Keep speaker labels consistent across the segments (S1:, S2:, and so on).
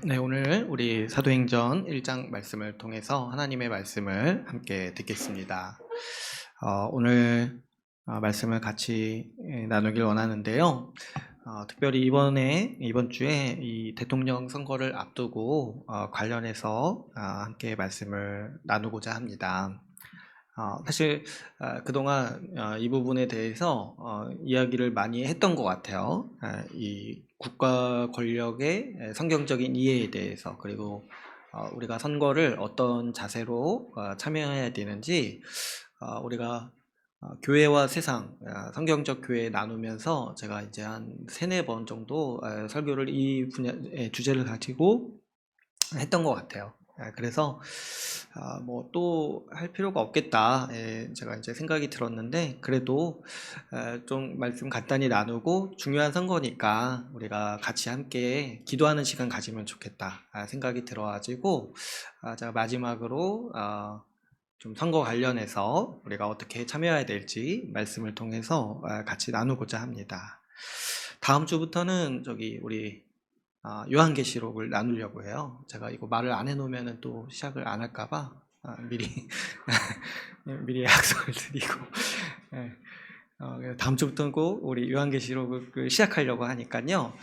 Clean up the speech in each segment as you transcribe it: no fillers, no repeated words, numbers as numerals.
S1: 네, 오늘 우리 사도행전 1장 말씀을 통해서 하나님의 말씀을 함께 듣겠습니다. 오늘 말씀을 같이 나누길 원하는데요. 특별히 이번 주에 이 대통령 선거를 앞두고 관련해서 함께 말씀을 나누고자 합니다. 사실 그동안 이 부분에 대해서 이야기를 많이 했던 것 같아요. 이 국가 권력의 성경적인 이해에 대해서, 그리고 우리가 선거를 어떤 자세로 참여해야 되는지, 우리가 교회와 세상, 성경적 교회에 나누면서 제가 이제 한 3-4번 정도 설교를 이 분야의 주제를 가지고 했던 것 같아요. 그래서 뭐 또 할 필요가 없겠다, 제가 이제 생각이 들었는데, 그래도 좀 말씀 간단히 나누고 중요한 선거니까 우리가 같이 함께 기도하는 시간 가지면 좋겠다 생각이 들어가지고, 제가 마지막으로 좀 선거 관련해서 우리가 어떻게 참여해야 될지 말씀을 통해서 같이 나누고자 합니다. 다음 주부터는 우리 요한계시록을 나누려고 해요. 제가 이거 말을 안 해놓으면 또 시작을 안 할까봐 미리 미리 약속을 드리고, 다음 주부터는 꼭 우리 요한계시록을 시작하려고 하니까요.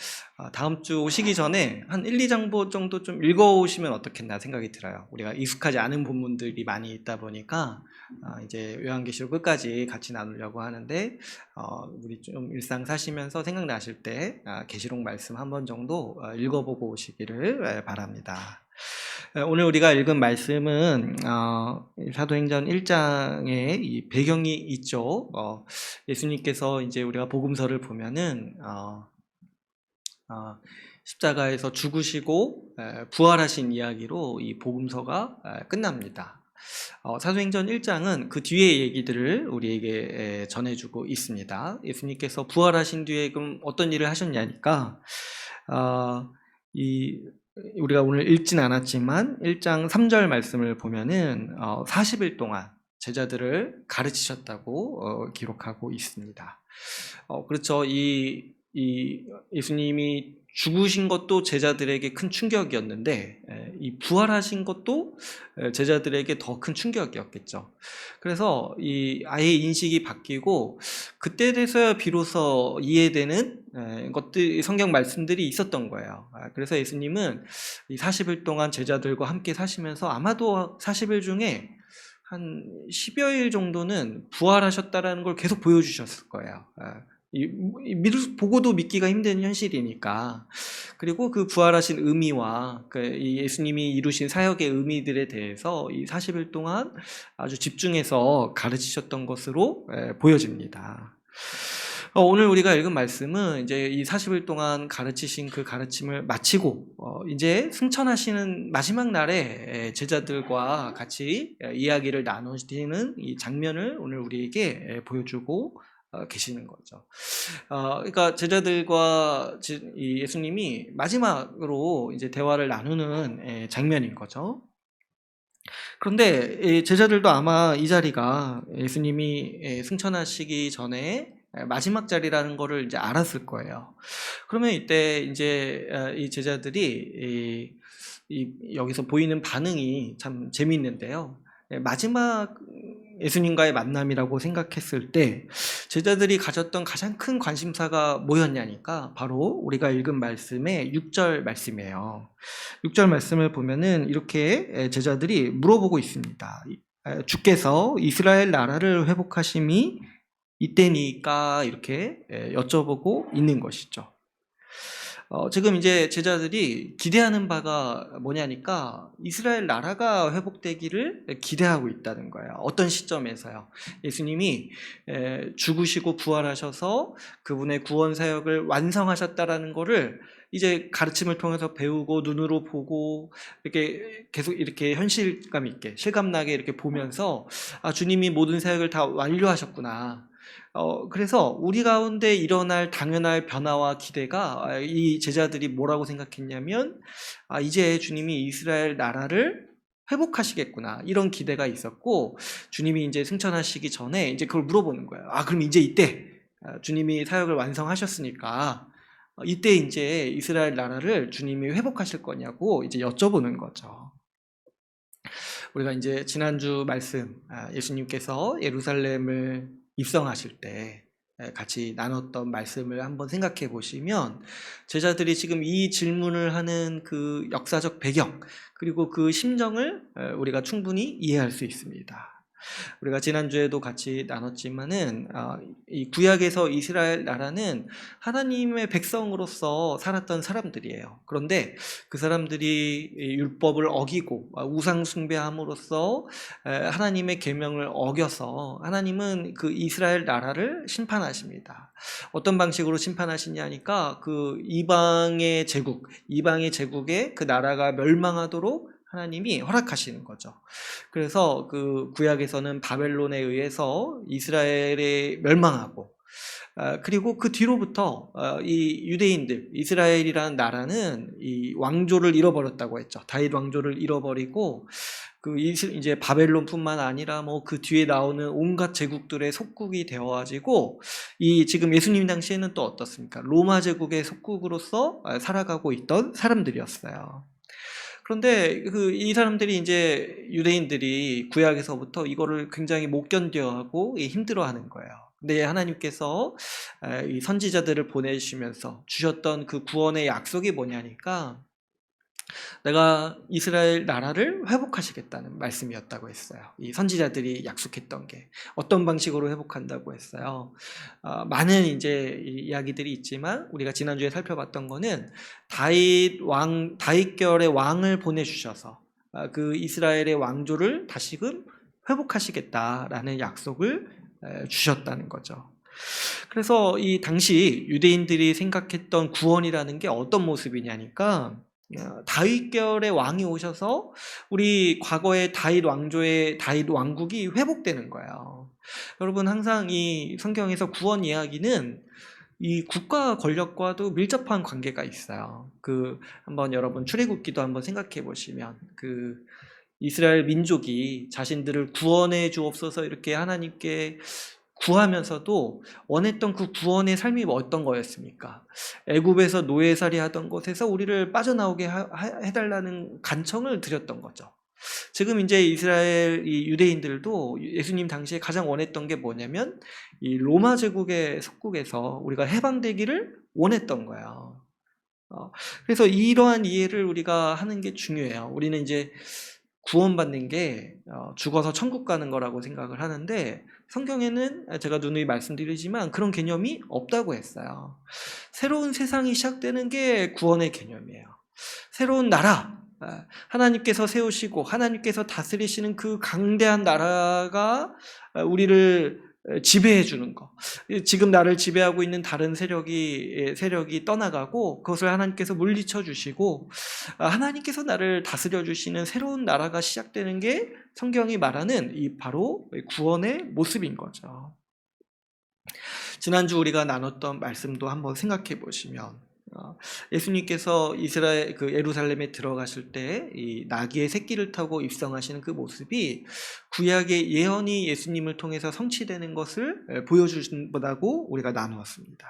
S1: 다음 주 오시기 전에 한 1-2장 정도 좀 읽어오시면 어떻겠나 생각이 들어요. 우리가 익숙하지 않은 본문들이 많이 있다 보니까 이제 요한계시록 끝까지 같이 나누려고 하는데, 우리 좀 일상 사시면서 생각나실 때 계시록 말씀 한 번 정도 읽어보고 오시기를 바랍니다. 오늘 우리가 읽은 말씀은 사도행전 1장에 이 배경이 있죠. 예수님께서 이제 우리가 복음서를 보면은 십자가에서 죽으시고 부활하신 이야기로 이 복음서가 끝납니다. 사도행전 1장은 그 뒤의 얘기들을 우리에게 전해주고 있습니다. 예수님께서 부활하신 뒤에 그럼 어떤 일을 하셨냐니까, 우리가 오늘 읽진 않았지만 1장 3절 말씀을 보면은 40일 동안 제자들을 가르치셨다고 기록하고 있습니다. 그렇죠. 예수님이 죽으신 것도 제자들에게 큰 충격이었는데, 이 부활하신 것도 제자들에게 더 큰 충격이었겠죠. 그래서 아예 인식이 바뀌고, 그때 돼서야 비로소 이해되는 성경 말씀들이 있었던 거예요. 그래서 예수님은 이 40일 동안 제자들과 함께 사시면서 아마도 40일 중에 한 10여일 정도는 부활하셨다라는 걸 계속 보여주셨을 거예요. 보고도 믿기가 힘든 현실이니까. 그리고 그 부활하신 의미와 이 예수님이 이루신 사역의 의미들에 대해서 이 40일 동안 아주 집중해서 가르치셨던 것으로 보여집니다. 오늘 우리가 읽은 말씀은 이제 이 40일 동안 가르치신 그 가르침을 마치고 이제 승천하시는 마지막 날에 제자들과 같이 이야기를 나누시는 이 장면을 오늘 우리에게 보여주고 계시는 거죠. 그러니까 제자들과 예수님이 마지막으로 이제 대화를 나누는 장면인 거죠. 그런데 제자들도 아마 이 자리가 예수님이 승천하시기 전에 마지막 자리라는 거를 이제 알았을 거예요. 그러면 이때 이제 이 제자들이 여기서 보이는 반응이 참 재미있는데요. 마지막 예수님과의 만남이라고 생각했을 때 제자들이 가졌던 가장 큰 관심사가 뭐였냐니까, 바로 우리가 읽은 말씀의 6절 말씀이에요. 6절 말씀을 보면은 이렇게 제자들이 물어보고 있습니다. 주께서 이스라엘 나라를 회복하심이 이때니까, 이렇게 여쭤보고 있는 것이죠. 지금 이제 제자들이 기대하는 바가 뭐냐니까, 이스라엘 나라가 회복되기를 기대하고 있다는 거예요. 어떤 시점에서요? 예수님이 죽으시고 부활하셔서 그분의 구원 사역을 완성하셨다라는 거를 이제 가르침을 통해서 배우고 눈으로 보고 이렇게 계속 이렇게 현실감 있게 실감나게 이렇게 보면서, 주님이 모든 사역을 다 완료하셨구나. 그래서 우리 가운데 일어날 당연할 변화와 기대가, 이 제자들이 뭐라고 생각했냐면, 이제 주님이 이스라엘 나라를 회복하시겠구나, 이런 기대가 있었고, 주님이 이제 승천하시기 전에 이제 그걸 물어보는 거예요. 그럼 이제 이때 주님이 사역을 완성하셨으니까 이때 이제 이스라엘 나라를 주님이 회복하실 거냐고 이제 여쭤보는 거죠. 우리가 이제 지난주 말씀, 예수님께서 예루살렘을 입성하실 때 같이 나눴던 말씀을 한번 생각해 보시면, 제자들이 지금 이 질문을 하는 그 역사적 배경, 그리고 그 심정을 우리가 충분히 이해할 수 있습니다. 우리가 지난주에도 같이 나눴지만은 이 구약에서 이스라엘 나라는 하나님의 백성으로서 살았던 사람들이에요. 그런데 그 사람들이 율법을 어기고 우상 숭배함으로써 하나님의 계명을 어겨서 하나님은 그 이스라엘 나라를 심판하십니다. 어떤 방식으로 심판하시냐니까 그 이방의 제국에 그 나라가 멸망하도록 하나님이 허락하시는 거죠. 그래서 그 구약에서는 바벨론에 의해서 이스라엘이 멸망하고, 그리고 그 뒤로부터 이 유대인들, 이스라엘이라는 나라는 이 왕조를 잃어버렸다고 했죠. 다윗 왕조를 잃어버리고, 그 이제 바벨론뿐만 아니라 뭐 그 뒤에 나오는 온갖 제국들의 속국이 되어가지고, 이 지금 예수님 당시에는 또 어떻습니까? 로마 제국의 속국으로서 살아가고 있던 사람들이었어요. 그런데 이 사람들이 이제 유대인들이 구약에서부터 이거를 굉장히 못 견뎌하고 힘들어하는 거예요. 근데 하나님께서 이 선지자들을 보내시면서 주셨던 그 구원의 약속이 뭐냐니까, 내가 이스라엘 나라를 회복하시겠다는 말씀이었다고 했어요. 이 선지자들이 약속했던 게 어떤 방식으로 회복한다고 했어요. 많은 이제 이야기들이 있지만 우리가 지난주에 살펴봤던 거는 다윗결의 왕을 보내주셔서 그 이스라엘의 왕조를 다시금 회복하시겠다라는 약속을 주셨다는 거죠. 그래서 이 당시 유대인들이 생각했던 구원이라는 게 어떤 모습이냐니까, 다윗결의 왕이 오셔서 우리 과거의 다윗 왕국이 회복되는 거예요. 여러분, 항상 이 성경에서 구원 이야기는 이 국가 권력과도 밀접한 관계가 있어요. 한번 여러분 출애굽기도 한번 생각해 보시면, 이스라엘 민족이 자신들을 구원해 주옵소서 이렇게 하나님께 구하면서도 원했던 그 구원의 삶이 어떤 거였습니까? 애굽에서 노예살이 하던 곳에서 우리를 빠져나오게 해달라는 간청을 드렸던 거죠. 지금 이제 이스라엘 이 유대인들도 예수님 당시에 가장 원했던 게 뭐냐면, 이 로마 제국의 속국에서 우리가 해방되기를 원했던 거예요. 그래서 이러한 이해를 우리가 하는 게 중요해요. 우리는 이제 구원받는 게 죽어서 천국 가는 거라고 생각을 하는데, 성경에는 제가 누누이 말씀드리지만 그런 개념이 없다고 했어요. 새로운 세상이 시작되는 게 구원의 개념이에요. 새로운 나라, 하나님께서 세우시고 하나님께서 다스리시는 그 강대한 나라가 우리를 지배해 주는 거. 지금 나를 지배하고 있는 다른 세력이 떠나가고 그것을 하나님께서 물리쳐 주시고 하나님께서 나를 다스려 주시는 새로운 나라가 시작되는 게 성경이 말하는 이 바로 구원의 모습인 거죠. 지난주 우리가 나눴던 말씀도 한번 생각해 보시면, 예수님께서 예루살렘에 들어가실 때 이 나귀의 새끼를 타고 입성하시는 그 모습이 구약의 예언이 예수님을 통해서 성취되는 것을 보여주신다고 우리가 나누었습니다.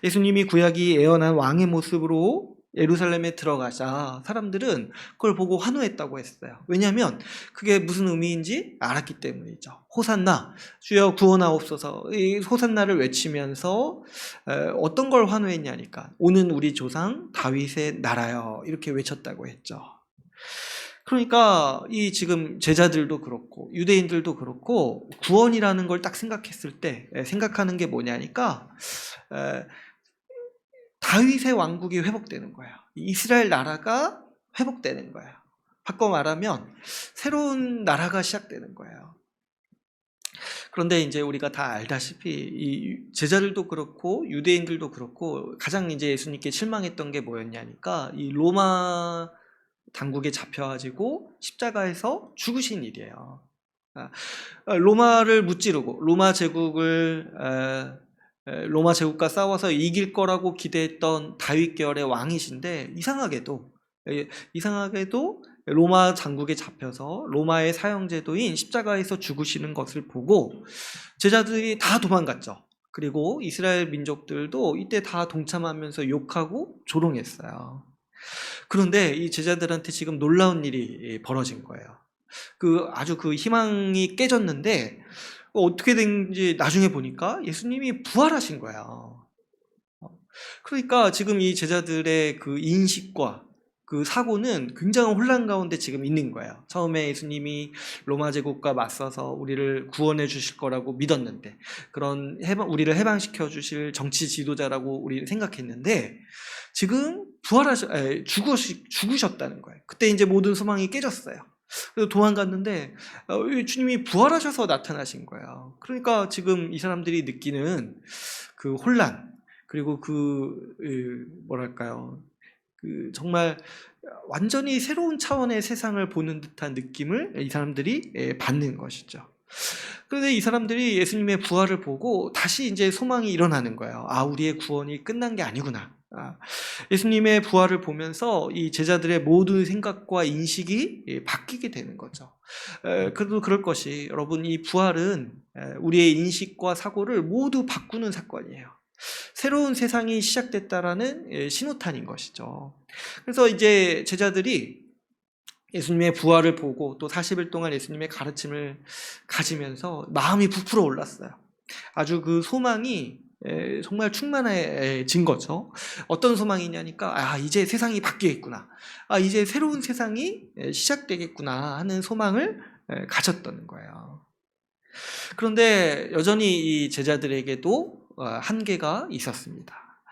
S1: 예수님이 구약이 예언한 왕의 모습으로 예루살렘에 들어가자 사람들은 그걸 보고 환호했다고 했어요. 왜냐하면 그게 무슨 의미인지 알았기 때문이죠. 호산나, 주여 구원하옵소서, 이 호산나를 외치면서 어떤 걸 환호했냐니까, 오는 우리 조상 다윗의 나라여 이렇게 외쳤다고 했죠. 그러니까 이 지금 제자들도 그렇고 유대인들도 그렇고 구원이라는 걸 딱 생각했을 때 생각하는 게 뭐냐니까, 다윗의 왕국이 회복되는 거예요. 이스라엘 나라가 회복되는 거예요. 바꿔 말하면 새로운 나라가 시작되는 거예요. 그런데 이제 우리가 다 알다시피 이 제자들도 그렇고 유대인들도 그렇고 가장 이제 예수님께 실망했던 게 뭐였냐니까, 이 로마 당국에 잡혀가지고 십자가에서 죽으신 일이에요. 로마를 무찌르고 로마 제국과 싸워서 이길 거라고 기대했던 다윗계열의 왕이신데, 이상하게도 로마 장국에 잡혀서 로마의 사형제도인 십자가에서 죽으시는 것을 보고 제자들이 다 도망갔죠. 그리고 이스라엘 민족들도 이때 다 동참하면서 욕하고 조롱했어요. 그런데 이 제자들한테 지금 놀라운 일이 벌어진 거예요. 아주 그 희망이 깨졌는데 어떻게 된지 나중에 보니까 예수님이 부활하신 거예요. 그러니까 지금 이 제자들의 그 인식과 그 사고는 굉장한 혼란 가운데 지금 있는 거예요. 처음에 예수님이 로마 제국과 맞서서 우리를 구원해 주실 거라고 믿었는데, 우리를 해방시켜 주실 정치 지도자라고 우리 생각했는데, 지금 죽으셨다는 거예요. 그때 이제 모든 소망이 깨졌어요. 그래서 도망갔는데 주님이 부활하셔서 나타나신 거예요. 그러니까 지금 이 사람들이 느끼는 그 혼란, 그리고 뭐랄까요, 정말 완전히 새로운 차원의 세상을 보는 듯한 느낌을 이 사람들이 받는 것이죠. 그런데 이 사람들이 예수님의 부활을 보고 다시 이제 소망이 일어나는 거예요. 우리의 구원이 끝난 게 아니구나. 예수님의 부활을 보면서 이 제자들의 모든 생각과 인식이 바뀌게 되는 거죠. 그래도 그럴 것이, 여러분, 이 부활은 우리의 인식과 사고를 모두 바꾸는 사건이에요. 새로운 세상이 시작됐다라는 신호탄인 것이죠. 그래서 이제 제자들이 예수님의 부활을 보고 또 40일 동안 예수님의 가르침을 가지면서 마음이 부풀어 올랐어요. 아주 그 소망이 정말 충만해진 거죠. 어떤 소망이냐니까, 이제 세상이 바뀌겠구나. 이제 새로운 세상이 시작되겠구나 하는 소망을 가졌던 거예요. 그런데 여전히 이 제자들에게도 한계가 있었습니다.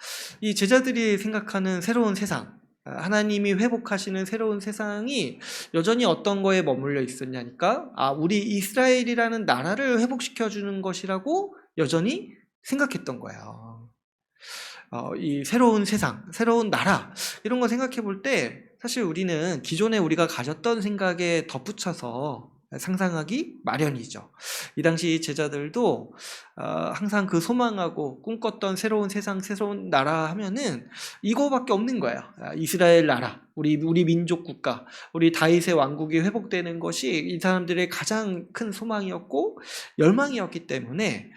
S1: 이 제자들이 생각하는 새로운 세상, 하나님이 회복하시는 새로운 세상이 여전히 어떤 거에 머물러 있었냐니까, 우리 이스라엘이라는 나라를 회복시켜주는 것이라고 여전히 생각했던 거예요. 이 새로운 세상, 새로운 나라, 이런 거 생각해 볼 때 사실 우리는 기존에 우리가 가졌던 생각에 덧붙여서 상상하기 마련이죠. 이 당시 제자들도 항상 그 소망하고 꿈꿨던 새로운 세상, 새로운 나라 하면은 이거밖에 없는 거예요. 이스라엘 나라, 우리 민족 국가, 우리 다윗의 왕국이 회복되는 것이 이 사람들의 가장 큰 소망이었고 열망이었기 때문에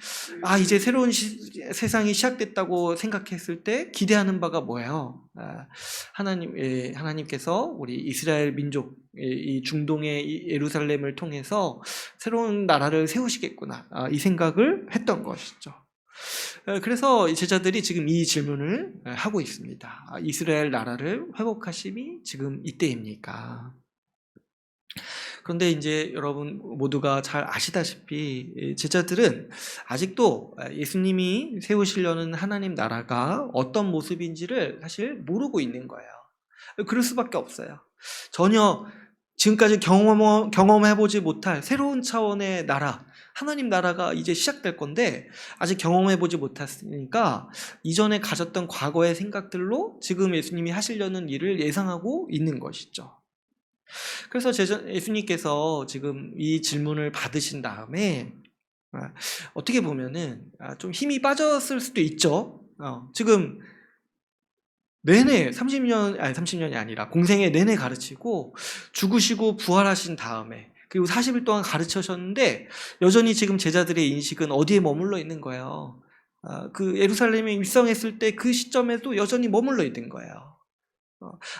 S1: 이제 새로운 세상이 시작됐다고 생각했을 때 기대하는 바가 뭐예요? 하나님께서 우리 이스라엘 민족, 이 중동의 예루살렘을 통해서 새로운 나라를 세우시겠구나, 이 생각을 했던 것이죠. 그래서 제자들이 지금 이 질문을 하고 있습니다. 이스라엘 나라를 회복하심이 지금 이때입니까? 그런데 이제 여러분 모두가 잘 아시다시피 제자들은 아직도 예수님이 세우시려는 하나님 나라가 어떤 모습인지를 사실 모르고 있는 거예요. 그럴 수밖에 없어요. 전혀 지금까지 경험해보지 못할 새로운 차원의 나라, 하나님 나라가 이제 시작될 건데 아직 경험해보지 못했으니까 이전에 가졌던 과거의 생각들로 지금 예수님이 하시려는 일을 예상하고 있는 것이죠. 그래서 예수님께서 지금 이 질문을 받으신 다음에 어떻게 보면은 좀 힘이 빠졌을 수도 있죠. 지금 내내 30년이 아니라 공생애 내내 가르치고 죽으시고 부활하신 다음에 그리고 40일 동안 가르치셨는데 여전히 지금 제자들의 인식은 어디에 머물러 있는 거예요? 그 예루살렘에 입성했을 때 그 시점에도 여전히 머물러 있는 거예요.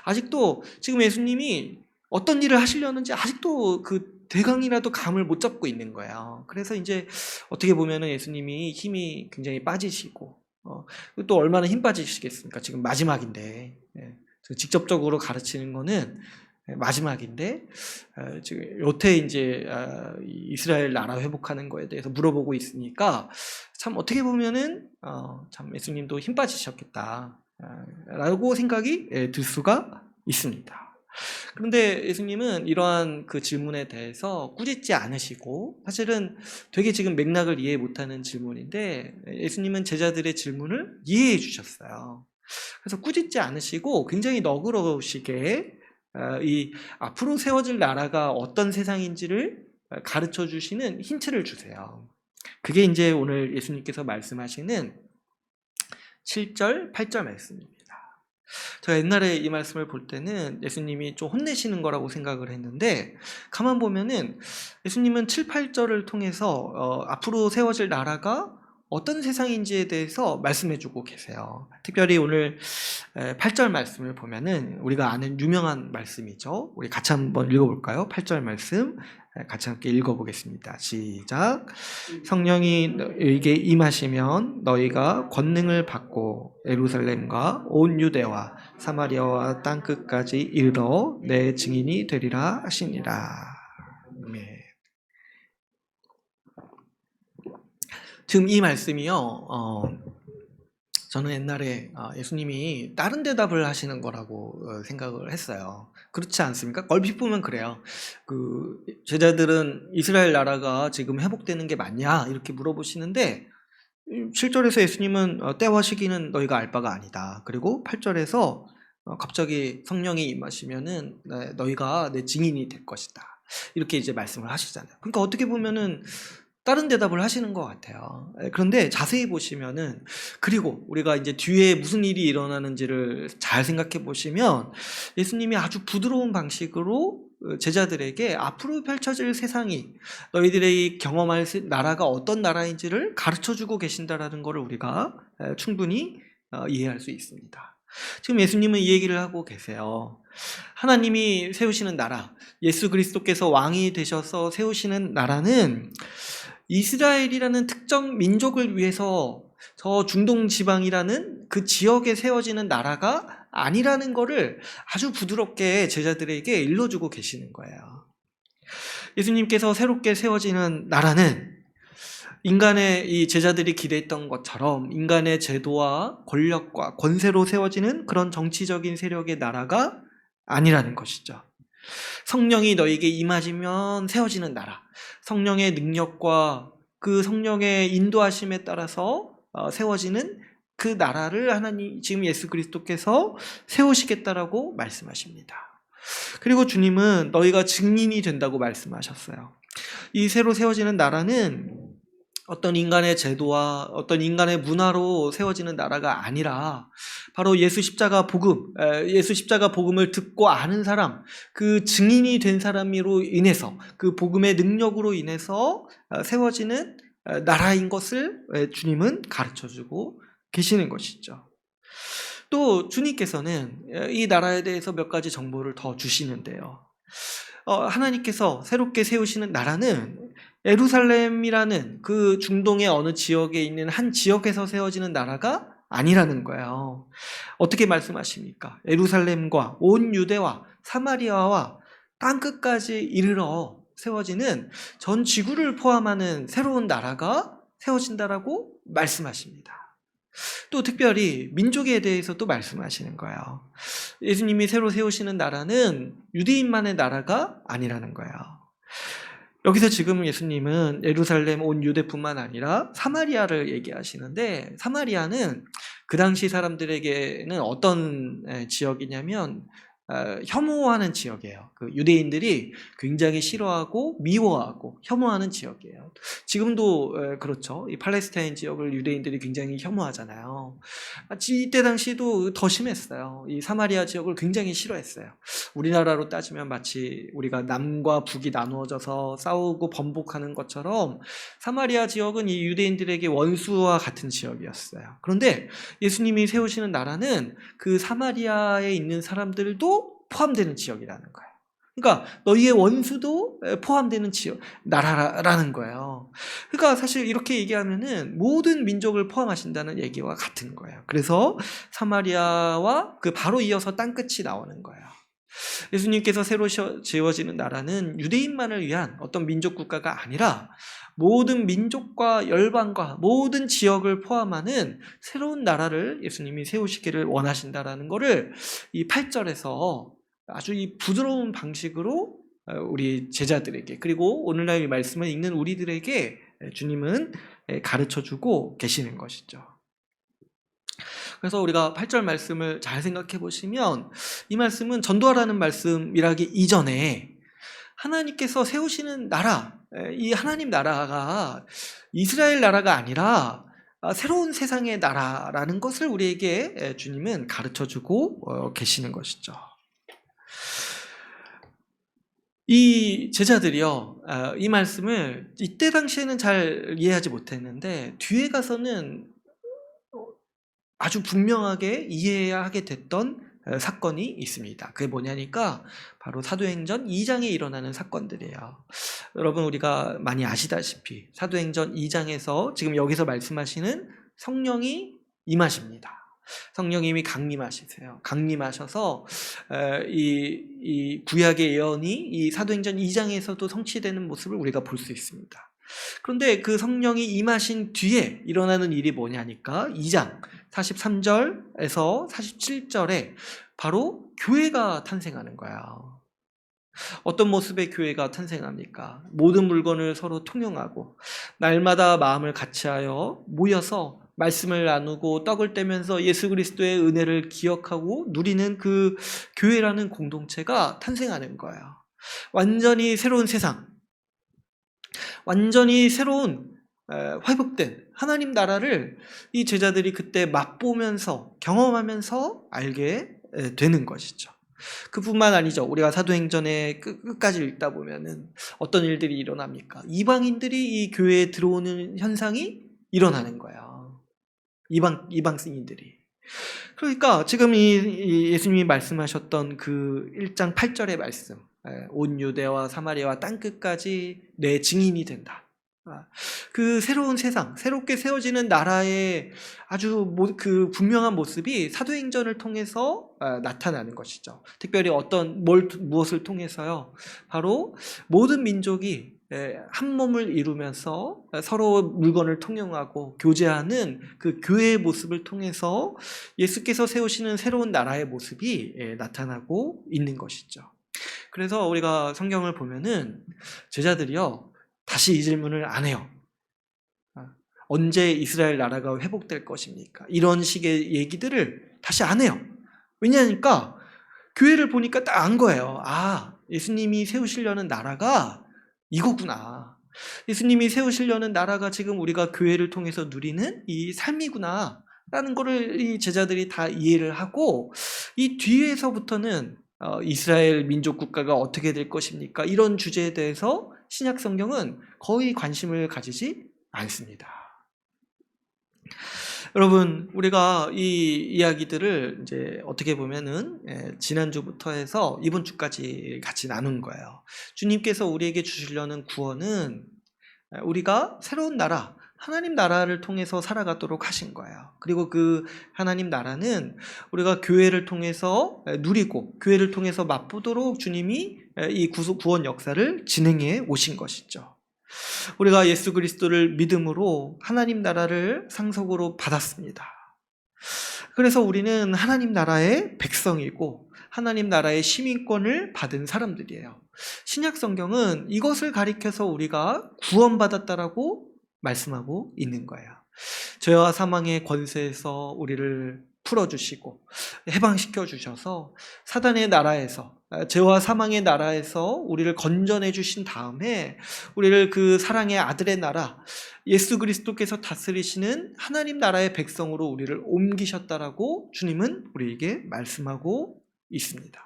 S1: 아직도 지금 예수님이 어떤 일을 하시려는지 아직도 그 대강이라도 감을 못 잡고 있는 거예요. 그래서 이제 어떻게 보면은 예수님이 힘이 굉장히 빠지시고 또 얼마나 힘 빠지시겠습니까? 지금 마지막인데 직접적으로 가르치는 거는 마지막인데 지금 요태 이제 이스라엘 나라 회복하는 거에 대해서 물어보고 있으니까 참 어떻게 보면은 참 예수님도 힘 빠지셨겠다 라고 생각이 들 수가 있습니다. 그런데 예수님은 이러한 그 질문에 대해서 꾸짖지 않으시고 사실은 되게 지금 맥락을 이해 못하는 질문인데 예수님은 제자들의 질문을 이해해 주셨어요. 그래서 꾸짖지 않으시고 굉장히 너그러우시게 이 앞으로 세워질 나라가 어떤 세상인지를 가르쳐 주시는 힌트를 주세요. 그게 이제 오늘 예수님께서 말씀하시는 7절, 8절 말씀입니다. 제가 옛날에 이 말씀을 볼 때는 예수님이 좀 혼내시는 거라고 생각을 했는데 가만 보면은 예수님은 7, 8절을 통해서 앞으로 세워질 나라가 어떤 세상인지에 대해서 말씀해주고 계세요. 특별히 오늘 8절 말씀을 보면은 우리가 아는 유명한 말씀이죠. 우리 같이 한번 읽어볼까요? 8절 말씀 같이 함께 읽어보겠습니다. 시작. 성령이 너희에게 임하시면 너희가 권능을 받고 예루살렘과 온 유대와 사마리아와 땅끝까지 이르러 내 증인이 되리라 하시니라. 아멘. 지금 이 말씀이요, 저는 옛날에 예수님이 다른 대답을 하시는 거라고 생각을 했어요. 그렇지 않습니까? 얼핏 보면 그래요. 그 제자들은 이스라엘 나라가 지금 회복되는 게 맞냐 이렇게 물어보시는데 7절에서 예수님은 때와 시기는 너희가 알 바가 아니다. 그리고 8절에서 갑자기 성령이 임하시면은 너희가 내 증인이 될 것이다. 이렇게 이제 말씀을 하시잖아요. 그러니까 어떻게 보면은 다른 대답을 하시는 것 같아요. 그런데 자세히 보시면은, 그리고 우리가 이제 뒤에 무슨 일이 일어나는지를 잘 생각해 보시면 예수님이 아주 부드러운 방식으로 제자들에게 앞으로 펼쳐질 세상이, 너희들이 경험할 나라가 어떤 나라인지를 가르쳐주고 계신다라는 것을 우리가 충분히 이해할 수 있습니다. 지금 예수님은 이 얘기를 하고 계세요. 하나님이 세우시는 나라, 예수 그리스도께서 왕이 되셔서 세우시는 나라는 이스라엘이라는 특정 민족을 위해서 저 중동 지방이라는 그 지역에 세워지는 나라가 아니라는 것을 아주 부드럽게 제자들에게 일러주고 계시는 거예요. 예수님께서 새롭게 세워지는 나라는 인간의 이 제자들이 기대했던 것처럼 인간의 제도와 권력과 권세로 세워지는 그런 정치적인 세력의 나라가 아니라는 것이죠. 성령이 너에게 임하시면 세워지는 나라, 성령의 능력과 그 성령의 인도하심에 따라서 세워지는 그 나라를 하나님, 지금 예수 그리스도께서 세우시겠다라고 말씀하십니다. 그리고 주님은 너희가 증인이 된다고 말씀하셨어요. 이 새로 세워지는 나라는 어떤 인간의 제도와 어떤 인간의 문화로 세워지는 나라가 아니라 바로 예수 십자가 복음을 듣고 아는 사람, 그 증인이 된 사람으로 인해서, 그 복음의 능력으로 인해서 세워지는 나라인 것을 주님은 가르쳐주고 계시는 것이죠. 또 주님께서는 이 나라에 대해서 몇 가지 정보를 더 주시는데요. 하나님께서 새롭게 세우시는 나라는 예루살렘이라는 그 중동의 어느 지역에 있는 한 지역에서 세워지는 나라가 아니라는 거예요. 어떻게 말씀하십니까? 예루살렘과 온 유대와 사마리아와 땅끝까지 이르러 세워지는 전 지구를 포함하는 새로운 나라가 세워진다라고 말씀하십니다. 또 특별히 민족에 대해서도 말씀하시는 거예요. 예수님이 새로 세우시는 나라는 유대인만의 나라가 아니라는 거예요. 여기서 지금 예수님은 예루살렘 온 유대뿐만 아니라 사마리아를 얘기하시는데, 사마리아는 그 당시 사람들에게는 어떤 지역이냐면 혐오하는 지역이에요. 그 유대인들이 굉장히 싫어하고 미워하고 혐오하는 지역이에요. 지금도 그렇죠. 이 팔레스타인 지역을 유대인들이 굉장히 혐오하잖아요. 이때 당시도 더 심했어요. 이 사마리아 지역을 굉장히 싫어했어요. 우리나라로 따지면 마치 우리가 남과 북이 나누어져서 싸우고 번복하는 것처럼 사마리아 지역은 이 유대인들에게 원수와 같은 지역이었어요. 그런데 예수님이 세우시는 나라는 그 사마리아에 있는 사람들도 포함되는 지역이라는 거예요. 그러니까 너희의 원수도 포함되는 지역, 나라라는 거예요. 그러니까 사실 이렇게 얘기하면은 모든 민족을 포함하신다는 얘기와 같은 거예요. 그래서 사마리아와 그 바로 이어서 땅끝이 나오는 거예요. 예수님께서 새로 지어지는 나라는 유대인만을 위한 어떤 민족 국가가 아니라 모든 민족과 열방과 모든 지역을 포함하는 새로운 나라를 예수님이 세우시기를 원하신다라는 것을 이 8절에서 아주 이 부드러운 방식으로 우리 제자들에게, 그리고 오늘날 이 말씀을 읽는 우리들에게 주님은 가르쳐주고 계시는 것이죠. 그래서 우리가 8절 말씀을 잘 생각해 보시면 이 말씀은 전도하라는 말씀이라기 이전에 하나님께서 세우시는 나라, 이 하나님 나라가 이스라엘 나라가 아니라 새로운 세상의 나라라는 것을 우리에게 주님은 가르쳐주고 계시는 것이죠. 이 제자들이요, 이 말씀을 이때 당시에는 잘 이해하지 못했는데 뒤에 가서는 아주 분명하게 이해해야 하게 됐던 사건이 있습니다. 그게 뭐냐니까 바로 사도행전 2장에 일어나는 사건들이에요. 여러분, 우리가 많이 아시다시피 사도행전 2장에서 지금 여기서 말씀하시는 성령이 임하십니다. 성령님이 강림하시세요. 강림하셔서 이 구약의 예언이 이 사도행전 2장에서도 성취되는 모습을 우리가 볼 수 있습니다. 그런데 그 성령이 임하신 뒤에 일어나는 일이 뭐냐니까 2장 43절에서 47절에 바로 교회가 탄생하는 거야. 어떤 모습의 교회가 탄생합니까? 모든 물건을 서로 통용하고 날마다 마음을 같이하여 모여서 말씀을 나누고 떡을 떼면서 예수 그리스도의 은혜를 기억하고 누리는 그 교회라는 공동체가 탄생하는 거예요. 완전히 새로운 세상, 완전히 새로운 회복된 하나님 나라를 이 제자들이 그때 맛보면서 경험하면서 알게 되는 것이죠. 그뿐만 아니죠. 우리가 사도행전의 끝까지 읽다 보면은 어떤 일들이 일어납니까? 이방인들이 이 교회에 들어오는 현상이 일어나는 거예요. 이방 승인들이. 그러니까 지금 이 예수님이 말씀하셨던 그 1장 8절의 말씀, 온 유대와 사마리아와 땅끝까지 내 증인이 된다. 그 새로운 세상, 새롭게 세워지는 나라의 아주 그 분명한 모습이 사도행전을 통해서 나타나는 것이죠. 특별히 무엇을 통해서요? 바로 모든 민족이 한 몸을 이루면서 서로 물건을 통용하고 교제하는 그 교회의 모습을 통해서 예수께서 세우시는 새로운 나라의 모습이 나타나고 있는 것이죠. 그래서 우리가 성경을 보면은 제자들이요, 다시 이 질문을 안 해요. 언제 이스라엘 나라가 회복될 것입니까? 이런 식의 얘기들을 다시 안 해요. 왜냐하니까 교회를 보니까 딱 안 거예요. 예수님이 세우시려는 나라가 이거구나. 예수님이 세우시려는 나라가 지금 우리가 교회를 통해서 누리는 이 삶이구나 라는 거를 이 제자들이 다 이해를 하고, 이 뒤에서부터는 이스라엘 민족 국가가 어떻게 될 것입니까? 이런 주제에 대해서 신약 성경은 거의 관심을 가지지 않습니다. 여러분, 우리가 이 이야기들을 이제 어떻게 보면은 지난주부터 해서 이번 주까지 같이 나눈 거예요. 주님께서 우리에게 주시려는 구원은 우리가 새로운 나라, 하나님 나라를 통해서 살아가도록 하신 거예요. 그리고 그 하나님 나라는 우리가 교회를 통해서 누리고 교회를 통해서 맛보도록 주님이 이 구원 역사를 진행해 오신 것이죠. 우리가 예수 그리스도를 믿음으로 하나님 나라를 상속으로 받았습니다. 그래서 우리는 하나님 나라의 백성이고 하나님 나라의 시민권을 받은 사람들이에요. 신약 성경은 이것을 가리켜서 우리가 구원받았다라고 말씀하고 있는 거예요. 죄와 사망의 권세에서 우리를 풀어주시고 해방시켜 주셔서 사단의 나라에서, 죄와 사망의 나라에서 우리를 건져내 주신 다음에 우리를 그 사랑의 아들의 나라, 예수 그리스도께서 다스리시는 하나님 나라의 백성으로 우리를 옮기셨다라고 주님은 우리에게 말씀하고 있습니다.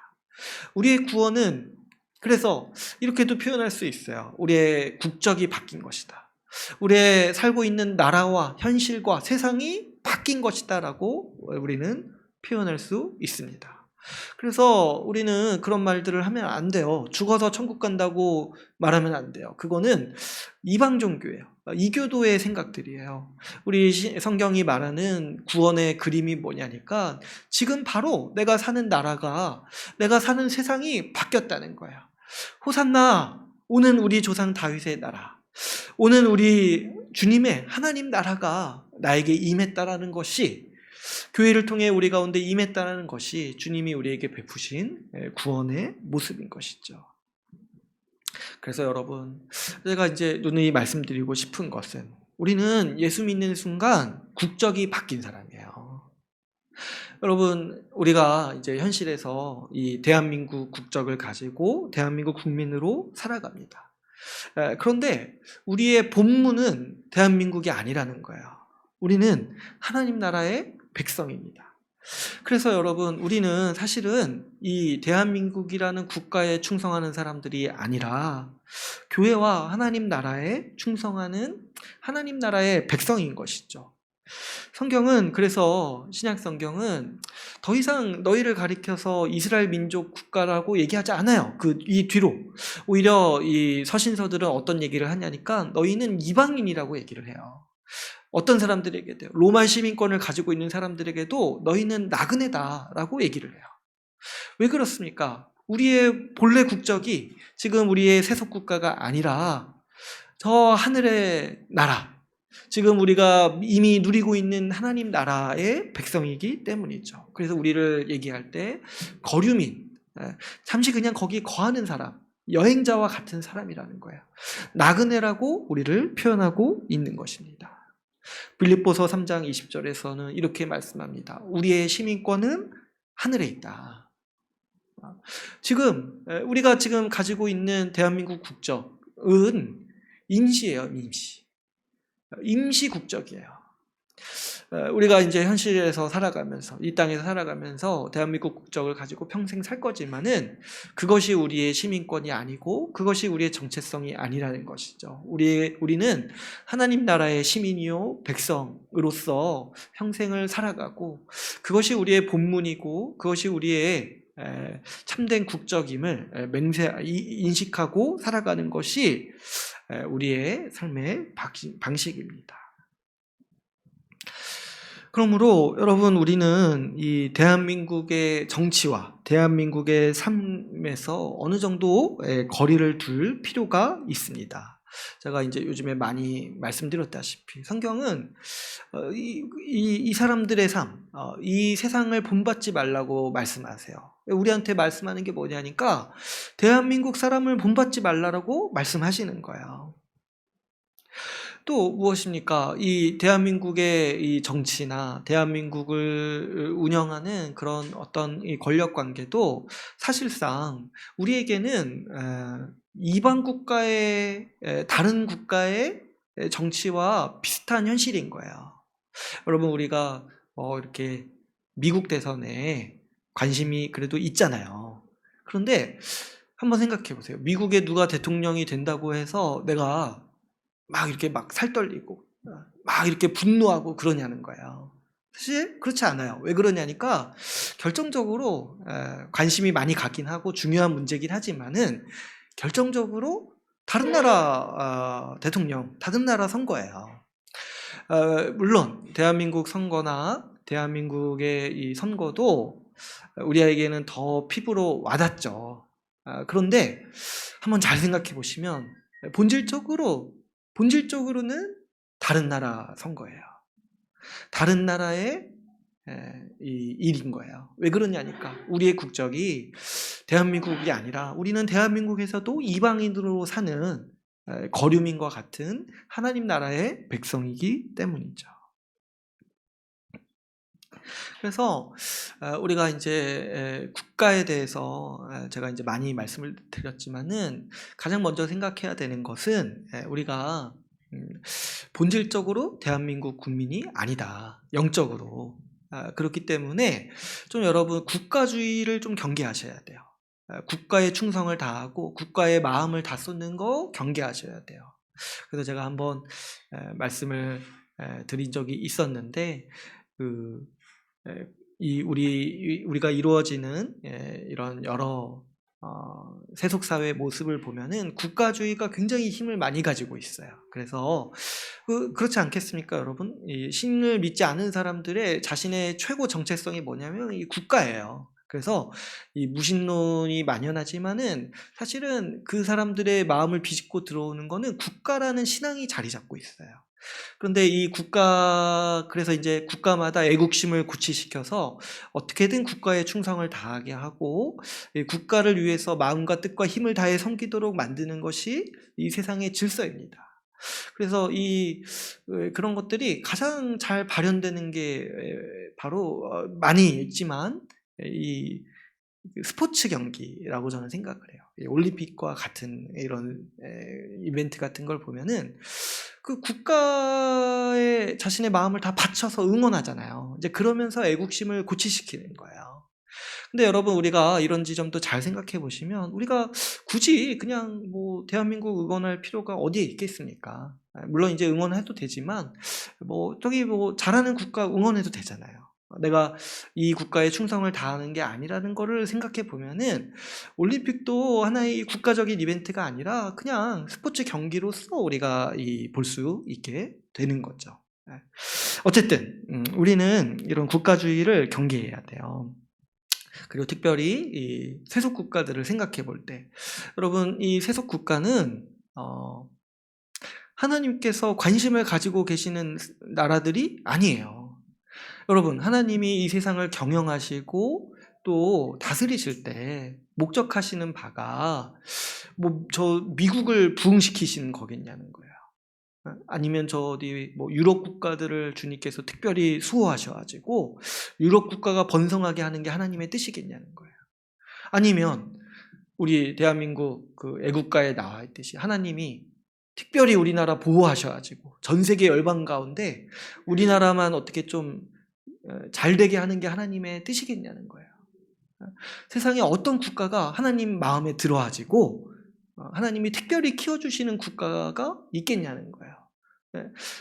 S1: 우리의 구원은 그래서 이렇게도 표현할 수 있어요. 우리의 국적이 바뀐 것이다. 우리의 살고 있는 나라와 현실과 세상이 바뀐 것이다라고 우리는 표현할 수 있습니다. 그래서 우리는 그런 말들을 하면 안 돼요. 죽어서 천국 간다고 말하면 안 돼요. 그거는 이방 종교예요. 이교도의 생각들이에요. 우리 성경이 말하는 구원의 그림이 뭐냐니까 지금 바로 내가 사는 나라가, 내가 사는 세상이 바뀌었다는 거예요. 호산나, 오는 우리 조상 다윗의 나라, 오는 우리 주님의 하나님 나라가 나에게 임했다라는 것이, 교회를 통해 우리 가운데 임했다라는 것이 주님이 우리에게 베푸신 구원의 모습인 것이죠. 그래서 여러분, 제가 이제 누누이 말씀드리고 싶은 것은 우리는 예수 믿는 순간 국적이 바뀐 사람이에요. 여러분, 우리가 이제 현실에서 이 대한민국 국적을 가지고 대한민국 국민으로 살아갑니다. 그런데 우리의 본문은 대한민국이 아니라는 거예요. 우리는 하나님 나라의 백성입니다. 그래서 여러분, 우리는 사실은 이 대한민국이라는 국가에 충성하는 사람들이 아니라 교회와 하나님 나라에 충성하는 하나님 나라의 백성인 것이죠. 성경은, 그래서 신약 성경은 더 이상 너희를 가리켜서 이스라엘 민족 국가라고 얘기하지 않아요. 이 뒤로 오히려 이 서신서들은 어떤 얘기를 하냐니까 너희는 이방인이라고 얘기를 해요. 어떤 사람들에게도, 로마 시민권을 가지고 있는 사람들에게도 너희는 나그네다라고 얘기를 해요. 왜 그렇습니까? 우리의 본래 국적이 지금 우리의 세속 국가가 아니라 저 하늘의 나라, 지금 우리가 이미 누리고 있는 하나님 나라의 백성이기 때문이죠. 그래서 우리를 얘기할 때 거류민, 잠시 그냥 거기 거하는 사람, 여행자와 같은 사람이라는 거예요. 나그네라고 우리를 표현하고 있는 것입니다. 빌립보서 3장 20절에서는 이렇게 말씀합니다. 우리의 시민권은 하늘에 있다. 지금 우리가 지금 가지고 있는 대한민국 국적은 임시예요. 임시 국적이에요. 우리가 이제 현실에서 살아가면서, 이 땅에서 살아가면서 대한민국 국적을 가지고 평생 살 거지만은 그것이 우리의 시민권이 아니고 그것이 우리의 정체성이 아니라는 것이죠. 우리는 하나님 나라의 시민이요 백성으로서 평생을 살아가고 그것이 우리의 본문이고 그것이 우리의 참된 국적임을 인식하고 살아가는 것이 우리의 삶의 방식입니다. 그러므로 여러분, 우리는 이 대한민국의 정치와 대한민국의 삶에서 어느 정도 거리를 둘 필요가 있습니다. 제가 이제 요즘에 많이 말씀드렸다시피 성경은 이 사람들의 삶, 이 세상을 본받지 말라고 말씀하세요. 우리한테 말씀하는 게 뭐냐니까 대한민국 사람을 본받지 말라고 말씀하시는 거예요. 또 무엇입니까? 이 대한민국의 이 정치나 대한민국을 운영하는 그런 어떤 이 권력 관계도 사실상 우리에게는 이방 국가의, 다른 국가의 정치와 비슷한 현실인 거예요. 여러분, 우리가 이렇게 미국 대선에 관심이 그래도 있잖아요. 그런데 한번 생각해 보세요. 미국에 누가 대통령이 된다고 해서 내가 막 이렇게 막 살떨리고 막 이렇게 분노하고 그러냐는 거예요. 사실 그렇지 않아요. 왜 그러냐니까 결정적으로 관심이 많이 가긴 하고 중요한 문제긴 하지만은 결정적으로 다른 나라 대통령, 다른 나라 선거예요. 물론 대한민국 선거나 대한민국의 이 선거도 우리에게는 더 피부로 와닿죠. 그런데 한번 잘 생각해 보시면 본질적으로는 다른 나라 선거예요. 다른 나라의 이 일인 거예요. 왜 그러냐니까 우리의 국적이 대한민국이 아니라 우리는 대한민국에서도 이방인으로 사는 거류민과 같은 하나님 나라의 백성이기 때문이죠. 그래서 우리가 이제 국가에 대해서 제가 이제 많이 말씀을 드렸지만은 가장 먼저 생각해야 되는 것은 우리가 본질적으로 대한민국 국민이 아니다. 영적으로. 그렇기 때문에 좀 여러분 국가주의를 좀 경계하셔야 돼요. 국가에 충성을 다하고 국가의 마음을 다 쏟는 거 경계하셔야 돼요. 그래서 제가 한번 말씀을 드린 적이 있었는데 우리가 이루어지는 이런 여러 세속사회의 모습을 보면은 국가주의가 굉장히 힘을 많이 가지고 있어요. 그래서 그렇지 않겠습니까, 여러분? 이 신을 믿지 않은 사람들의 자신의 최고 정체성이 뭐냐면 이 국가예요. 그래서 이 무신론이 만연하지만은 사실은 그 사람들의 마음을 비집고 들어오는 거는 국가라는 신앙이 자리 잡고 있어요. 그런데 그래서 이제 국가마다 애국심을 고취시켜서 어떻게든 국가에 충성을 다하게 하고 국가를 위해서 마음과 뜻과 힘을 다해 섬기도록 만드는 것이 이 세상의 질서입니다. 그래서 그런 것들이 가장 잘 발현되는 게 바로 많이 있지만 스포츠 경기라고 저는 생각을 해요. 올림픽과 같은 이런 이벤트 같은 걸 보면은 그 국가에 자신의 마음을 다 바쳐서 응원하잖아요. 이제 그러면서 애국심을 고취시키는 거예요. 근데 여러분, 우리가 이런 지점도 잘 생각해 보시면 우리가 굳이 그냥 뭐 대한민국 응원할 필요가 어디에 있겠습니까? 물론 이제 응원해도 되지만 뭐 저기 뭐 잘하는 국가 응원해도 되잖아요. 내가 이 국가에 충성을 다하는 게 아니라는 거를 생각해 보면은 올림픽도 하나의 국가적인 이벤트가 아니라 그냥 스포츠 경기로서 우리가 볼 수 있게 되는 거죠. 어쨌든 우리는 이런 국가주의를 경계해야 돼요. 그리고 특별히 이 세속 국가들을 생각해 볼 때, 여러분, 이 세속 국가는 하나님께서 관심을 가지고 계시는 나라들이 아니에요. 여러분, 하나님이 이 세상을 경영하시고 또 다스리실 때 목적하시는 바가 뭐 저 미국을 부흥시키시는 거겠냐는 거예요. 아니면 저 어디 뭐 유럽 국가들을 주님께서 특별히 수호하셔가지고 유럽 국가가 번성하게 하는 게 하나님의 뜻이겠냐는 거예요. 아니면 우리 대한민국 그 애국가에 나와 있듯이 하나님이 특별히 우리나라 보호하셔가지고 전 세계 열방 가운데 우리나라만 어떻게 좀 잘 되게 하는 게 하나님의 뜻이겠냐는 거예요. 세상에 어떤 국가가 하나님 마음에 들어가지고 하나님이 특별히 키워주시는 국가가 있겠냐는 거예요.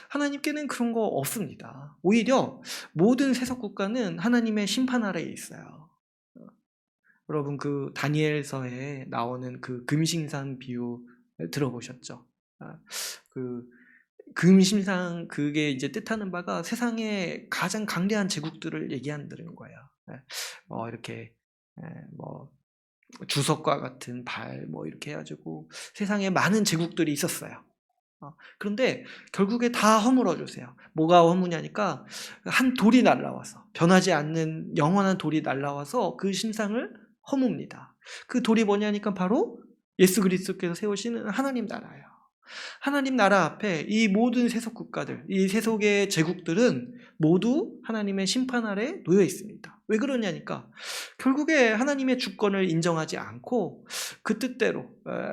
S1: 하나님께는 그런 거 없습니다. 오히려 모든 세속 국가는 하나님의 심판 아래에 있어요. 여러분, 그 다니엘서에 나오는 그 금신상 비유 들어보셨죠? 그 금신상, 그게 이제 뜻하는 바가 세상의 가장 강대한 제국들을 얘기한다는 거예요. 이렇게 뭐 주석과 같은 발 뭐 이렇게 해가지고 세상에 많은 제국들이 있었어요. 그런데 결국에 다 허물어 주세요. 뭐가 허무냐니까 한 돌이 날라와서, 변하지 않는 영원한 돌이 날라와서 그 신상을 허뭅니다. 그 돌이 뭐냐니까 바로 예수 그리스도께서 세우시는 하나님 나라예요. 하나님 나라 앞에 이 모든 세속 국가들, 이 세속의 제국들은 모두 하나님의 심판 아래 놓여 있습니다. 왜 그러냐니까 결국에 하나님의 주권을 인정하지 않고 그 뜻대로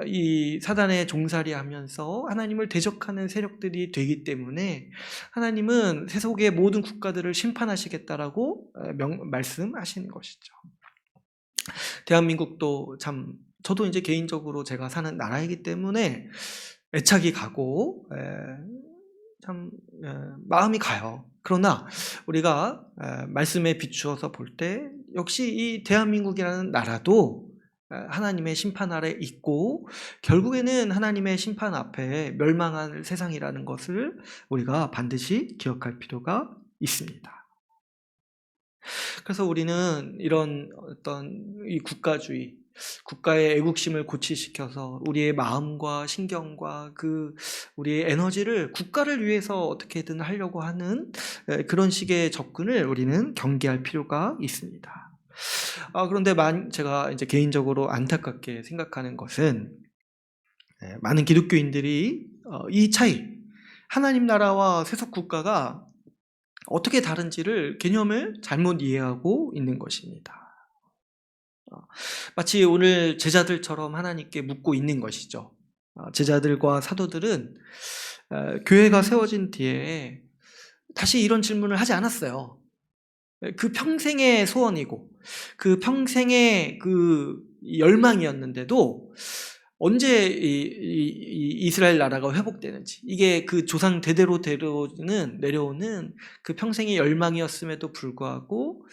S1: 이 사단의 종살이 하면서 하나님을 대적하는 세력들이 되기 때문에 하나님은 세속의 모든 국가들을 심판하시겠다라고 말씀하시는 것이죠. 대한민국도 참, 저도 이제 개인적으로 제가 사는 나라이기 때문에 애착이 가고 참 마음이 가요. 그러나 우리가 말씀에 비추어서 볼 때 역시 이 대한민국이라는 나라도 하나님의 심판 아래 있고 결국에는 하나님의 심판 앞에 멸망할 세상이라는 것을 우리가 반드시 기억할 필요가 있습니다. 그래서 우리는 이런 어떤 이 국가주의, 국가의 애국심을 고취시켜서 우리의 마음과 신경과 그 우리의 에너지를 국가를 위해서 어떻게든 하려고 하는 그런 식의 접근을 우리는 경계할 필요가 있습니다. 그런데 제가 이제 개인적으로 안타깝게 생각하는 것은 많은 기독교인들이 이 차이, 하나님 나라와 세속 국가가 어떻게 다른지를 개념을 잘못 이해하고 있는 것입니다. 마치 오늘 제자들처럼 하나님께 묻고 있는 것이죠. 제자들과 사도들은 교회가 세워진 뒤에 다시 이런 질문을 하지 않았어요. 그 평생의 소원이고 그 평생의 그 열망이었는데도 언제 이스라엘 나라가 회복되는지, 이게 그 조상 대대로 내려오는 그 평생의 열망이었음에도 불구하고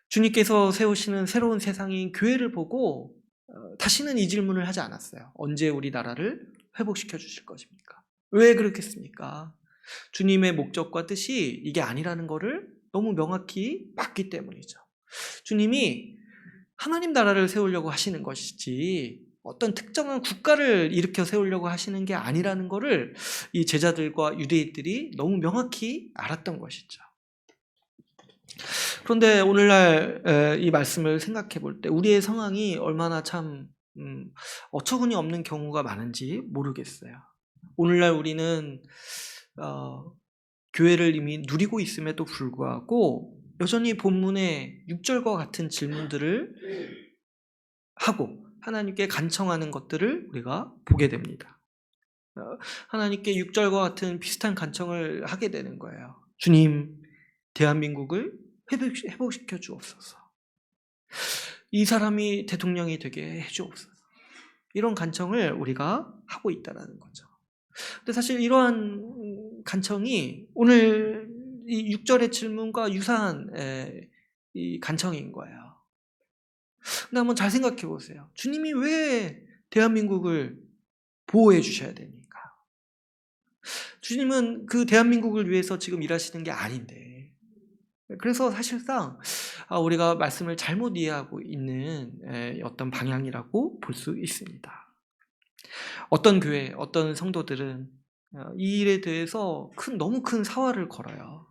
S1: 주님께서 세우시는 새로운 세상인 교회를 보고 다시는 이 질문을 하지 않았어요. 언제 우리 나라를 회복시켜 주실 것입니까? 왜 그렇겠습니까? 주님의 목적과 뜻이 이게 아니라는 것을 너무 명확히 봤기 때문이죠. 주님이 하나님 나라를 세우려고 하시는 것이지 어떤 특정한 국가를 일으켜 세우려고 하시는 게 아니라는 것을 이 제자들과 유대인들이 너무 명확히 알았던 것이죠. 그런데 오늘날 이 말씀을 생각해 볼 때 우리의 상황이 얼마나 참 어처구니 없는 경우가 많은지 모르겠어요. 오늘날 우리는 교회를 이미 누리고 있음에도 불구하고 여전히 본문의 6절과 같은 질문들을 하고 하나님께 간청하는 것들을 우리가 보게 됩니다. 하나님께 6절과 같은 비슷한 간청을 하게 되는 거예요. 주님, 대한민국을 회복시켜 주옵소서. 이 사람이 대통령이 되게 해주옵소서. 이런 간청을 우리가 하고 있다는 거죠. 근데 사실 이러한 간청이 오늘 이 6절의 질문과 유사한 이 간청인 거예요. 근데 한번 잘 생각해 보세요. 주님이 왜 대한민국을 보호해 주셔야 됩니까? 주님은 그 대한민국을 위해서 지금 일하시는 게 아닌데, 그래서 사실상 우리가 말씀을 잘못 이해하고 있는 어떤 방향이라고 볼 수 있습니다. 어떤 교회, 어떤 성도들은 이 일에 대해서 너무 큰 사활을 걸어요.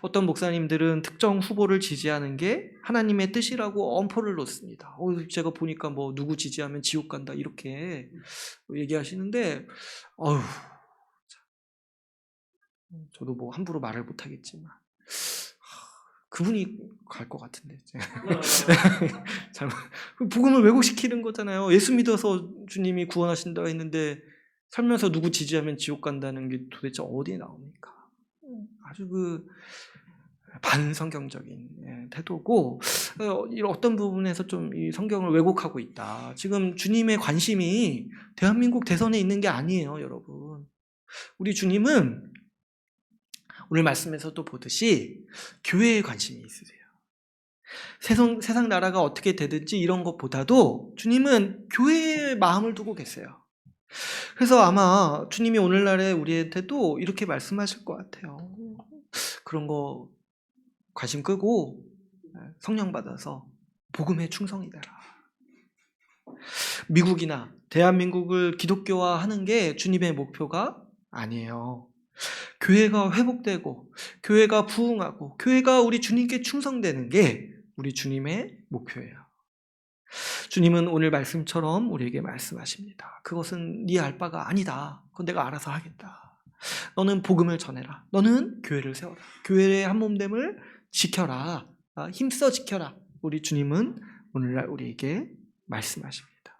S1: 어떤 목사님들은 특정 후보를 지지하는 게 하나님의 뜻이라고 엄포를 놓습니다. 제가 보니까 뭐 누구 지지하면 지옥 간다 이렇게 얘기하시는데, 저도 뭐 함부로 말을 못하겠지만 그분이 갈 것 같은데. 복음을 왜곡시키는 거잖아요. 예수 믿어서 주님이 구원하신다고 했는데 살면서 누구 지지하면 지옥 간다는 게 도대체 어디에 나옵니까? 아주 반성경적인 태도고, 이런 어떤 부분에서 좀 이 성경을 왜곡하고 있다. 지금 주님의 관심이 대한민국 대선에 있는 게 아니에요, 여러분. 우리 주님은 오늘 말씀에서도 보듯이 교회에 관심이 있으세요. 세상 나라가 어떻게 되든지 이런 것보다도 주님은 교회에 마음을 두고 계세요. 그래서 아마 주님이 오늘날에 우리한테도 이렇게 말씀하실 것 같아요. 그런 거 관심 끄고 성령 받아서 복음에 충성이 되라. 미국이나 대한민국을 기독교화하는 게 주님의 목표가 아니에요. 교회가 회복되고 교회가 부흥하고 교회가 우리 주님께 충성되는 게 우리 주님의 목표예요. 주님은 오늘 말씀처럼 우리에게 말씀하십니다. 그것은 네 알 바가 아니다. 그건 내가 알아서 하겠다. 너는 복음을 전해라. 너는 교회를 세워라. 교회의 한몸됨을 지켜라. 힘써 지켜라. 우리 주님은 오늘날 우리에게 말씀하십니다.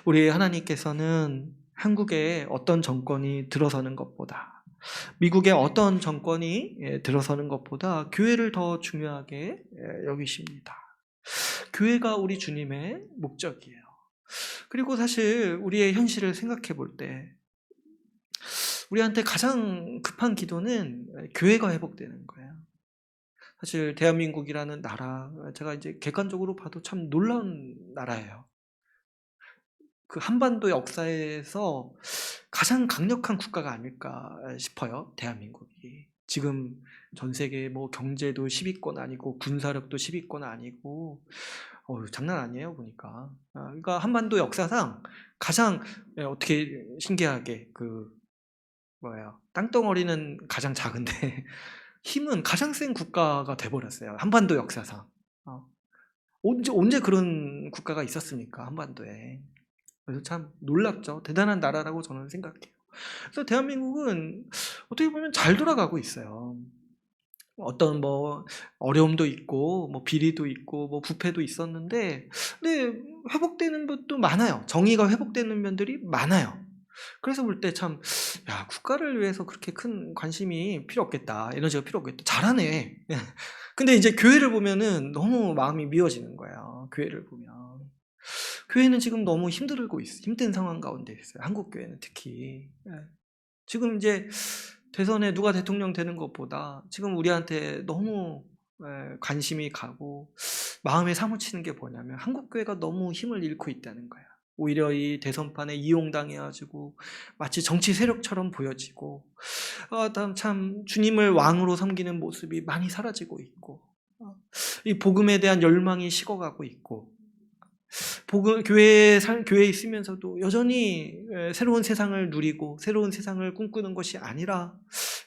S1: 우리 하나님께서는 한국에 어떤 정권이 들어서는 것보다, 미국의 어떤 정권이 들어서는 것보다 교회를 더 중요하게 여기십니다. 교회가 우리 주님의 목적이에요. 그리고 사실 우리의 현실을 생각해 볼 때 우리한테 가장 급한 기도는 교회가 회복되는 거예요. 사실 대한민국이라는 나라, 제가 이제 객관적으로 봐도 참 놀라운 나라예요. 그 한반도 역사에서 가장 강력한 국가가 아닐까 싶어요. 대한민국이. 지금 전 세계 뭐 경제도 10위권 아니고 군사력도 10위권 아니고 장난 아니에요, 보니까. 그러니까 한반도 역사상 가장 어떻게 신기하게 땅덩어리는 가장 작은데 힘은 가장 센 국가가 돼버렸어요. 한반도 역사상. 언제 그런 국가가 있었습니까, 한반도에. 그래서 참 놀랍죠. 대단한 나라라고 저는 생각해요. 그래서 대한민국은 어떻게 보면 잘 돌아가고 있어요. 어떤 어려움도 있고 비리도 있고 부패도 있었는데, 근데 회복되는 것도 많아요. 정의가 회복되는 면들이 많아요. 그래서 볼 때 참, 국가를 위해서 그렇게 큰 관심이 필요 없겠다, 에너지가 필요 없겠다, 잘하네. 근데 이제 교회를 보면은 너무 마음이 미워지는 거예요. 교회를 보면 교회는 지금 너무 힘든 상황 가운데 있어요. 한국 교회는 특히. 지금 이제 대선에 누가 대통령 되는 것보다 지금 우리한테 너무 관심이 가고 마음에 사무치는 게 뭐냐면 한국 교회가 너무 힘을 잃고 있다는 거야. 오히려 이 대선판에 이용당해가지고 마치 정치 세력처럼 보여지고, 참 주님을 왕으로 섬기는 모습이 많이 사라지고 있고, 이 복음에 대한 열망이 식어가고 있고, 교회에 있으면서도 여전히 새로운 세상을 누리고 새로운 세상을 꿈꾸는 것이 아니라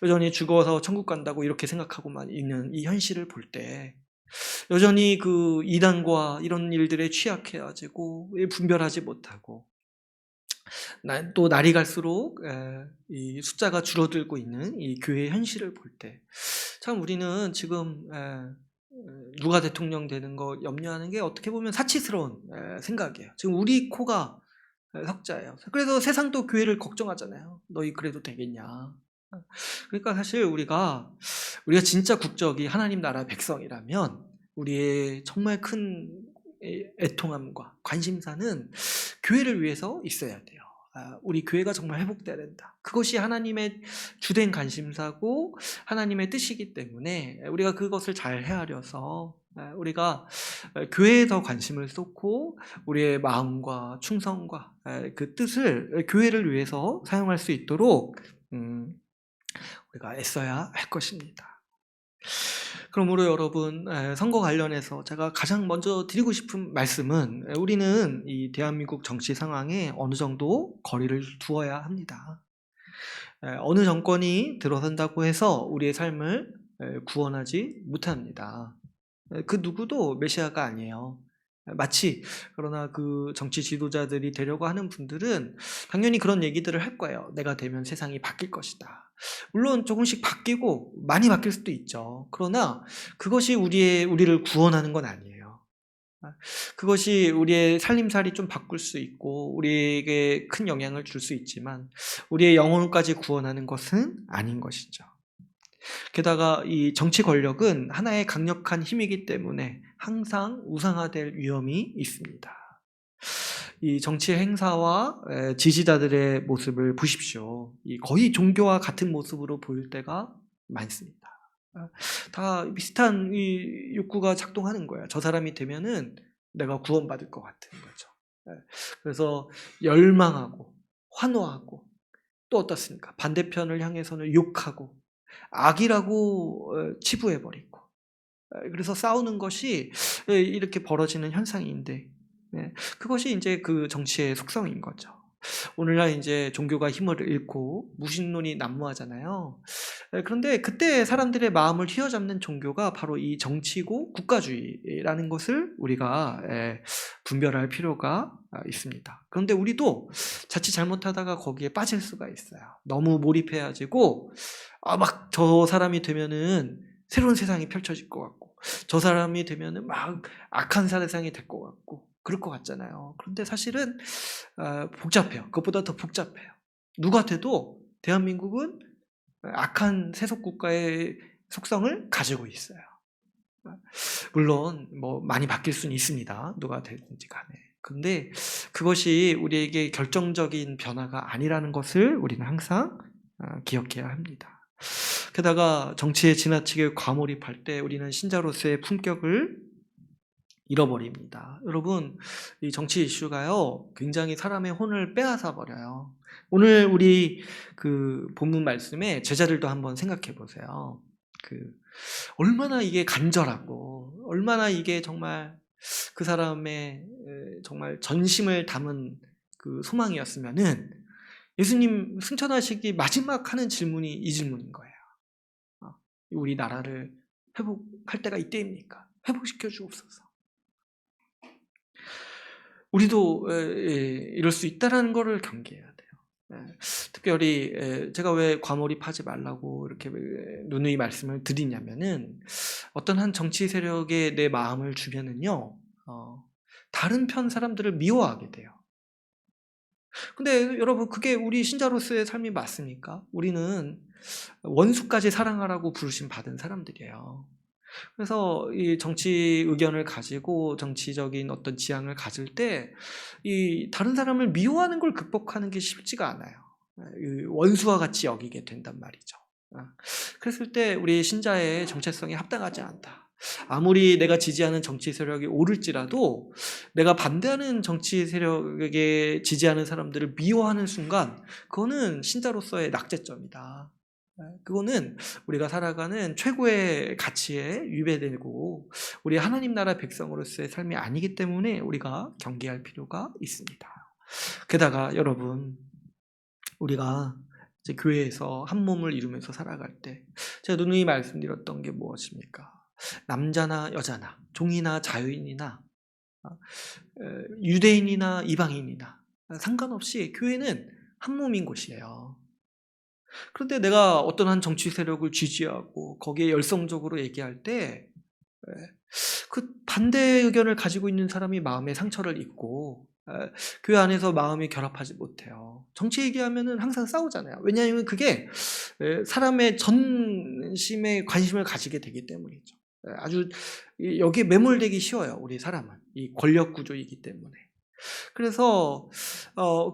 S1: 여전히 죽어서 천국 간다고 이렇게 생각하고만 있는 이 현실을 볼 때, 여전히 그 이단과 이런 일들에 취약해가지고 분별하지 못하고, 또 날이 갈수록 이 숫자가 줄어들고 있는 이 교회의 현실을 볼 때 참 우리는 지금 누가 대통령 되는 거 염려하는 게 어떻게 보면 사치스러운 생각이에요. 지금 우리 코가 석자예요. 그래서 세상도 교회를 걱정하잖아요. 너희 그래도 되겠냐. 그러니까 사실 우리가 진짜 국적이 하나님 나라 백성이라면 우리의 정말 큰 애통함과 관심사는 교회를 위해서 있어야 돼요. 우리 교회가 정말 회복돼야 된다. 그것이 하나님의 주된 관심사고 하나님의 뜻이기 때문에 우리가 그것을 잘 헤아려서 우리가 교회에 더 관심을 쏟고 우리의 마음과 충성과 그 뜻을 교회를 위해서 사용할 수 있도록 우리가 애써야 할 것입니다. 그러므로 여러분, 선거 관련해서 제가 가장 먼저 드리고 싶은 말씀은 우리는 이 대한민국 정치 상황에 어느 정도 거리를 두어야 합니다. 어느 정권이 들어선다고 해서 우리의 삶을 구원하지 못합니다. 그 누구도 메시아가 아니에요. 마치 그러나 그 정치 지도자들이 되려고 하는 분들은 당연히 그런 얘기들을 할 거예요. 내가 되면 세상이 바뀔 것이다. 물론 조금씩 바뀌고 많이 바뀔 수도 있죠. 그러나 그것이 우리를 구원하는 건 아니에요. 그것이 우리의 살림살이 좀 바꿀 수 있고 우리에게 큰 영향을 줄 수 있지만 우리의 영혼까지 구원하는 것은 아닌 것이죠. 게다가 이 정치 권력은 하나의 강력한 힘이기 때문에 항상 우상화될 위험이 있습니다. 이 정치 행사와 지지자들의 모습을 보십시오. 거의 종교와 같은 모습으로 보일 때가 많습니다. 다 비슷한 이 욕구가 작동하는 거예요. 저 사람이 되면은 내가 구원받을 것 같은 거죠. 그래서 열망하고 환호하고 또 어떻습니까? 반대편을 향해서는 욕하고 악이라고 치부해버리고 그래서 싸우는 것이 이렇게 벌어지는 현상인데 그것이 이제 그 정치의 속성인 거죠. 오늘날 이제 종교가 힘을 잃고 무신론이 난무하잖아요. 그런데 그때 사람들의 마음을 휘어잡는 종교가 바로 이 정치고 국가주의라는 것을 우리가 분별할 필요가 있습니다. 그런데 우리도 자칫 잘못하다가 거기에 빠질 수가 있어요. 너무 몰입해가지고 막 저 사람이 되면은 새로운 세상이 펼쳐질 것 같고 저 사람이 되면은 막 악한 세상이 될 것 같고 그럴 것 같잖아요. 그런데 사실은 복잡해요. 그것보다 더 복잡해요. 누가 돼도 대한민국은 악한 세속국가의 속성을 가지고 있어요. 물론 뭐 많이 바뀔 수는 있습니다. 누가 되든지 간에. 근데 그것이 우리에게 결정적인 변화가 아니라는 것을 우리는 항상 기억해야 합니다. 게다가 정치에 지나치게 과몰입할 때 우리는 신자로서의 품격을 잃어버립니다. 여러분, 이 정치 이슈가요, 굉장히 사람의 혼을 빼앗아 버려요. 오늘 우리 그 본문 말씀에 제자들도 한번 생각해 보세요. 얼마나 이게 간절하고, 얼마나 이게 정말 그 사람의 정말 전심을 담은 그 소망이었으면은 예수님 승천하시기 마지막 하는 질문이 이 질문인 거예요. 우리 나라를 회복할 때가 이때입니까? 회복시켜 주옵소서. 우리도 이럴 수 있다는 것을 경계해야 돼요. 특별히 제가 왜 과몰입하지 말라고 이렇게 누누이 말씀을 드리냐면은 어떤 한 정치 세력에 내 마음을 주면은요, 다른 편 사람들을 미워하게 돼요. 근데 여러분, 그게 우리 신자로서의 삶이 맞습니까? 우리는 원수까지 사랑하라고 부르심 받은 사람들이에요. 그래서 이 정치 의견을 가지고 정치적인 어떤 지향을 가질 때 이 다른 사람을 미워하는 걸 극복하는 게 쉽지가 않아요. 원수와 같이 여기게 된단 말이죠. 그랬을 때 우리 신자의 정체성이 합당하지 않다. 아무리 내가 지지하는 정치 세력이 오를지라도 내가 반대하는 정치 세력에게 지지하는 사람들을 미워하는 순간 그거는 신자로서의 낙제점이다. 그거는 우리가 살아가는 최고의 가치에 위배되고 우리 하나님 나라 백성으로서의 삶이 아니기 때문에 우리가 경계할 필요가 있습니다. 게다가 여러분, 우리가 이제 교회에서 한 몸을 이루면서 살아갈 때 제가 누누이 말씀드렸던 게 무엇입니까? 남자나 여자나 종이나 자유인이나 유대인이나 이방인이나 상관없이 교회는 한 몸인 곳이에요. 그런데 내가 어떤 한 정치 세력을 지지하고 거기에 열성적으로 얘기할 때 그 반대 의견을 가지고 있는 사람이 마음에 상처를 입고 교회 안에서 마음이 결합하지 못해요. 정치 얘기하면은 항상 싸우잖아요. 왜냐하면 그게 사람의 전심에 관심을 가지게 되기 때문이죠. 아주 여기에 매몰되기 쉬워요. 우리 사람은 이 권력 구조이기 때문에. 그래서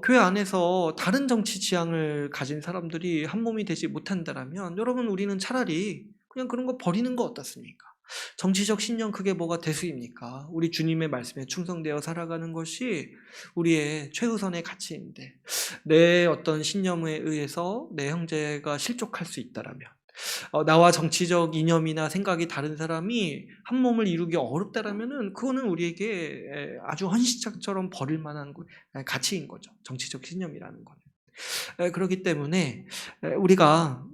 S1: 교회 안에서 다른 정치 지향을 가진 사람들이 한 몸이 되지 못한다면 여러분 우리는 차라리 그냥 그런 거 버리는 거 어떻습니까? 정치적 신념 그게 뭐가 대수입니까? 우리 주님의 말씀에 충성되어 살아가는 것이 우리의 최우선의 가치인데 내 어떤 신념에 의해서 내 형제가 실족할 수 있다라면 나와 정치적 이념이나 생각이 다른 사람이 한 몸을 이루기 어렵다라면은 그거는 우리에게 아주 헌시짝처럼 버릴 만한 가치인 거죠. 정치적 신념이라는 거는. 그렇기 때문에 우리가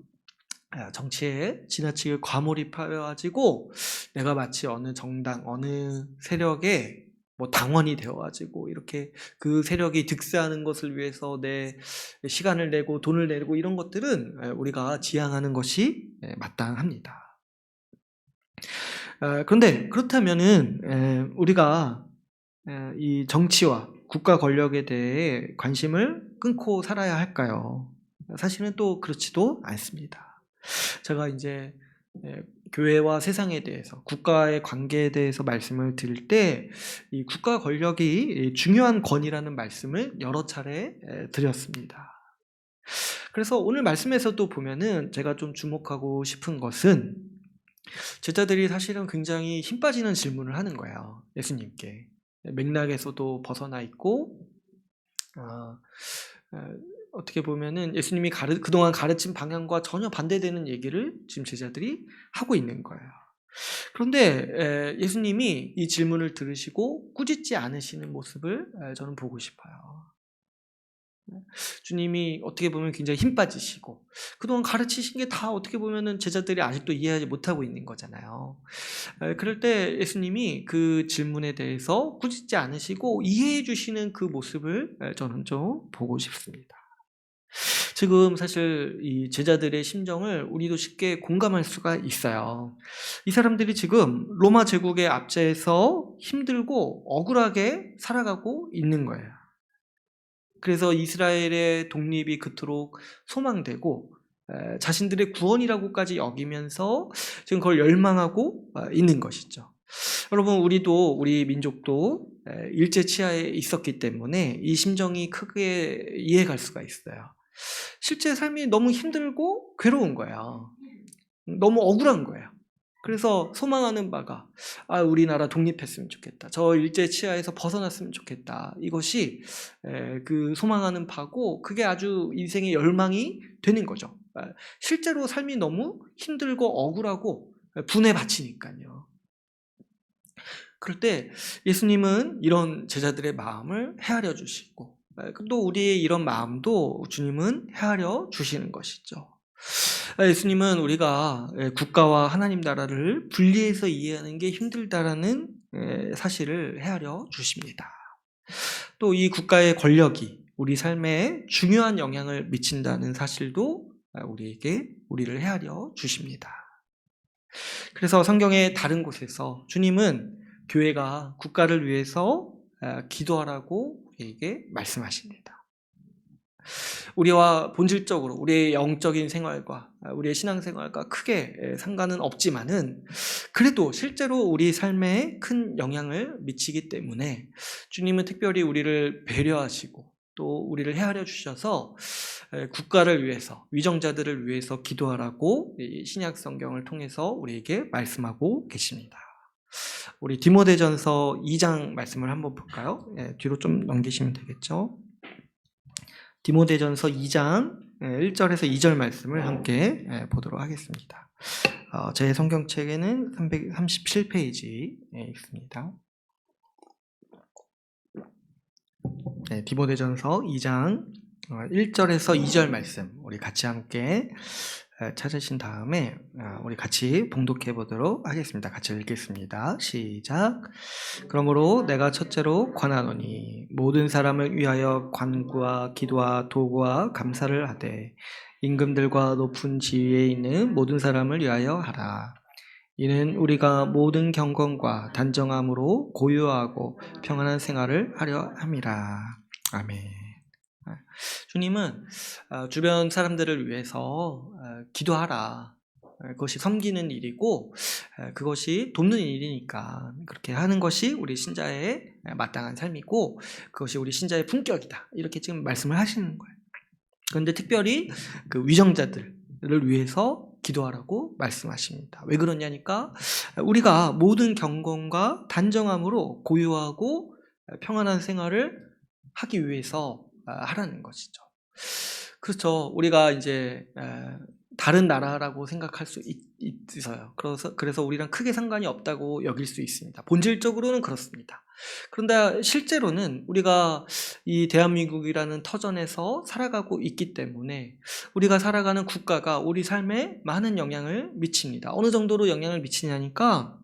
S1: 정치에 지나치게 과몰입하여가지고 내가 마치 어느 정당, 어느 세력의 뭐 당원이 되어가지고 이렇게 그 세력이 득세하는 것을 위해서 내 시간을 내고 돈을 내고 이런 것들은 우리가 지향하는 것이 마땅합니다. 그런데 그렇다면은 우리가 이 정치와 국가 권력에 대해 관심을 끊고 살아야 할까요? 사실은 또 그렇지도 않습니다. 제가 이제 교회와 세상에 대해서 국가의 관계에 대해서 말씀을 드릴 때 이 국가 권력이 중요한 권위라는 말씀을 여러 차례 드렸습니다. 그래서 오늘 말씀에서도 보면은 제가 좀 주목하고 싶은 것은 제자들이 사실은 굉장히 힘 빠지는 질문을 하는 거예요. 예수님께. 맥락에서도 벗어나 있고 어떻게 보면은 예수님이 그동안 가르친 방향과 전혀 반대되는 얘기를 지금 제자들이 하고 있는 거예요. 그런데 예수님이 이 질문을 들으시고 꾸짖지 않으시는 모습을 저는 보고 싶어요. 주님이 어떻게 보면 굉장히 힘 빠지시고 그동안 가르치신 게 다 어떻게 보면은 제자들이 아직도 이해하지 못하고 있는 거잖아요. 그럴 때 예수님이 그 질문에 대해서 꾸짖지 않으시고 이해해 주시는 그 모습을 저는 좀 보고 싶습니다. 지금 사실 이 제자들의 심정을 우리도 쉽게 공감할 수가 있어요. 이 사람들이 지금 로마 제국의 압제에서 힘들고 억울하게 살아가고 있는 거예요. 그래서 이스라엘의 독립이 그토록 소망되고 자신들의 구원이라고까지 여기면서 지금 그걸 열망하고 있는 것이죠. 여러분 우리 민족도 일제 치하에 있었기 때문에 이 심정이 크게 이해갈 수가 있어요. 실제 삶이 너무 힘들고 괴로운 거예요. 너무 억울한 거예요. 그래서 소망하는 바가 우리나라 독립했으면 좋겠다. 저 일제 치하에서 벗어났으면 좋겠다. 이것이 그 소망하는 바고 그게 아주 인생의 열망이 되는 거죠. 실제로 삶이 너무 힘들고 억울하고 분에 바치니까요. 그럴 때 예수님은 이런 제자들의 마음을 헤아려 주시고 또 우리의 이런 마음도 주님은 헤아려 주시는 것이죠. 예수님은 우리가 국가와 하나님 나라를 분리해서 이해하는 게 힘들다라는 사실을 헤아려 주십니다. 또 이 국가의 권력이 우리 삶에 중요한 영향을 미친다는 사실도 우리를 헤아려 주십니다. 그래서 성경의 다른 곳에서 주님은 교회가 국가를 위해서 기도하라고 우리에게 말씀하십니다. 우리와 본질적으로 우리의 영적인 생활과 우리의 신앙생활과 크게 상관은 없지만은 그래도 실제로 우리 삶에 큰 영향을 미치기 때문에 주님은 특별히 우리를 배려하시고 또 우리를 헤아려 주셔서 국가를 위해서 위정자들을 위해서 기도하라고 신약 성경을 통해서 우리에게 말씀하고 계십니다. 우리 디모데전서 2장 말씀을 한번 볼까요? 뒤로 좀 넘기시면 되겠죠. 디모데전서 2장 1절에서 2절 말씀을 함께 보도록 하겠습니다. 제 성경책에는 337페이지에 있습니다. 디모데전서 2장 1절에서 2절 말씀 우리 같이 함께 찾으신 다음에 우리 같이 봉독해 보도록 하겠습니다. 같이 읽겠습니다. 시작. 그러므로 내가 첫째로 권하노니 모든 사람을 위하여 간구와 기도와 도구와 감사를 하되 임금들과 높은 지위에 있는 모든 사람을 위하여 하라. 이는 우리가 모든 경건과 단정함으로 고요하고 평안한 생활을 하려 함이라. 아멘. 주님은 주변 사람들을 위해서 기도하라. 그것이 섬기는 일이고 그것이 돕는 일이니까 그렇게 하는 것이 우리 신자의 마땅한 삶이고 그것이 우리 신자의 품격이다. 이렇게 지금 말씀을 하시는 거예요. 그런데 특별히 그 위정자들을 위해서 기도하라고 말씀하십니다. 왜 그러냐니까 우리가 모든 경건과 단정함으로 고요하고 평안한 생활을 하기 위해서 하라는 것이죠. 그렇죠. 우리가 이제 다른 나라라고 생각할 수 있어요. 그래서 우리랑 크게 상관이 없다고 여길 수 있습니다. 본질적으로는 그렇습니다. 그런데 실제로는 우리가 이 대한민국이라는 터전에서 살아가고 있기 때문에 우리가 살아가는 국가가 우리 삶에 많은 영향을 미칩니다. 어느 정도로 영향을 미치냐니까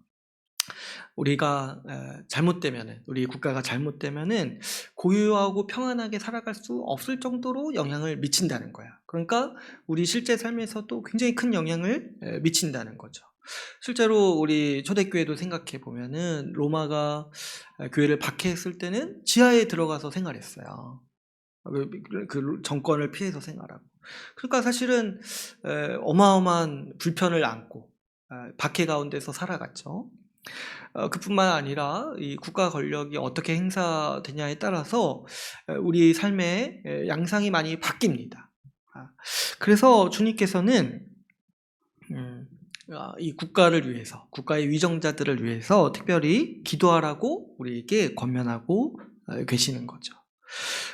S1: 우리가 잘못되면은, 우리 국가가 잘못되면은 고요하고 평안하게 살아갈 수 없을 정도로 영향을 미친다는 거야. 그러니까 우리 실제 삶에서도 굉장히 큰 영향을 미친다는 거죠. 실제로 우리 초대교회도 생각해 보면은 로마가 교회를 박해했을 때는 지하에 들어가서 생활했어요. 그 정권을 피해서 생활하고. 그러니까 사실은 어마어마한 불편을 안고 박해 가운데서 살아갔죠. 그뿐만 아니라 이 국가 권력이 어떻게 행사되냐에 따라서 우리 삶의 양상이 많이 바뀝니다. 그래서 주님께서는 이 국가를 위해서, 국가의 위정자들을 위해서 특별히 기도하라고 우리에게 권면하고 계시는 거죠.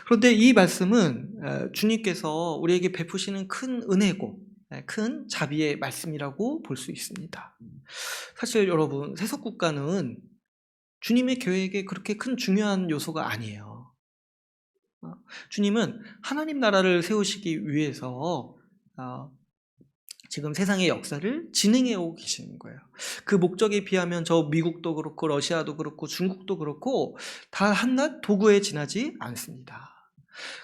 S1: 그런데 이 말씀은 주님께서 우리에게 베푸시는 큰 은혜고 큰 자비의 말씀이라고 볼 수 있습니다. 사실 여러분, 세속국가는 주님의 계획에 그렇게 큰 중요한 요소가 아니에요. 주님은 하나님 나라를 세우시기 위해서 지금 세상의 역사를 진행해 오고 계시는 거예요. 그 목적에 비하면 저 미국도 그렇고 러시아도 그렇고 중국도 그렇고 다 한낱 도구에 지나지 않습니다.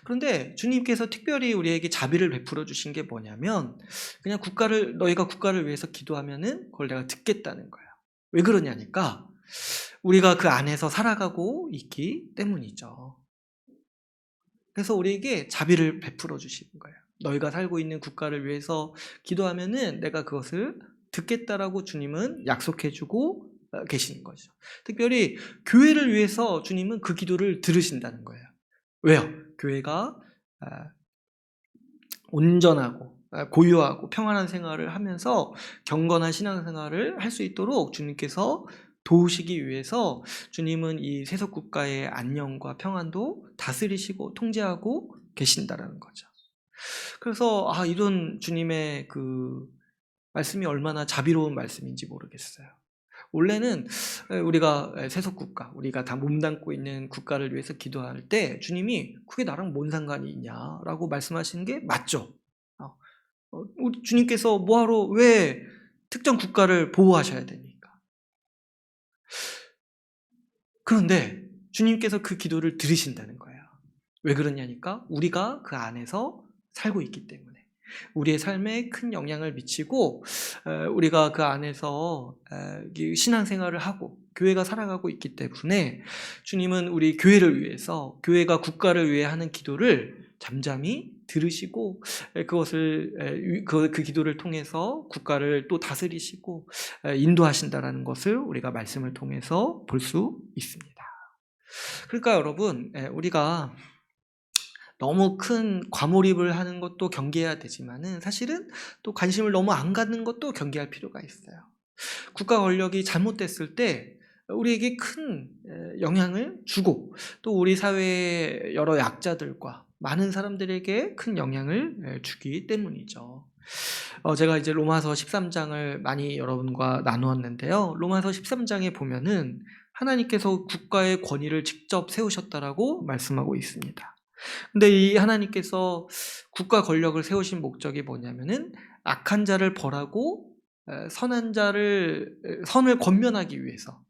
S1: 그런데 주님께서 특별히 우리에게 자비를 베풀어 주신 게 뭐냐면 그냥 너희가 국가를 위해서 기도하면은 그걸 내가 듣겠다는 거예요. 왜 그러냐니까 우리가 그 안에서 살아가고 있기 때문이죠. 그래서 우리에게 자비를 베풀어 주시는 거예요. 너희가 살고 있는 국가를 위해서 기도하면은 내가 그것을 듣겠다라고 주님은 약속해주고 계시는 거죠. 특별히 교회를 위해서 주님은 그 기도를 들으신다는 거예요. 왜요? 교회가 온전하고 고요하고 평안한 생활을 하면서 경건한 신앙생활을 할 수 있도록 주님께서 도우시기 위해서 주님은 이 세속국가의 안녕과 평안도 다스리시고 통제하고 계신다라는 거죠. 그래서 이런 주님의 그 말씀이 얼마나 자비로운 말씀인지 모르겠어요. 원래는 우리가 세속국가, 우리가 다 몸담고 있는 국가를 위해서 기도할 때 주님이 그게 나랑 뭔 상관이 있냐라고 말씀하시는 게 맞죠. 우리 주님께서 뭐하러 왜 특정 국가를 보호하셔야 됩니까? 그런데 주님께서 그 기도를 들으신다는 거예요. 왜 그러냐니까 우리가 그 안에서 살고 있기 때문에. 우리의 삶에 큰 영향을 미치고 우리가 그 안에서 신앙생활을 하고 교회가 살아가고 있기 때문에 주님은 우리 교회를 위해서, 교회가 국가를 위해 하는 기도를 잠잠히 들으시고 그것을 그 기도를 통해서 국가를 또 다스리시고 인도하신다라는 것을 우리가 말씀을 통해서 볼 수 있습니다. 그러니까 여러분, 우리가 너무 큰 과몰입을 하는 것도 경계해야 되지만은 사실은 또 관심을 너무 안 갖는 것도 경계할 필요가 있어요. 국가 권력이 잘못됐을 때 우리에게 큰 영향을 주고 또 우리 사회의 여러 약자들과 많은 사람들에게 큰 영향을 주기 때문이죠. 제가 이제 로마서 13장을 많이 여러분과 나누었는데요. 로마서 13장에 보면은 하나님께서 국가의 권위를 직접 세우셨다라고 말씀하고 있습니다. 근데 이 하나님께서 국가 권력을 세우신 목적이 뭐냐면은 악한 자를 벌하고 선을 권면하기 위해서,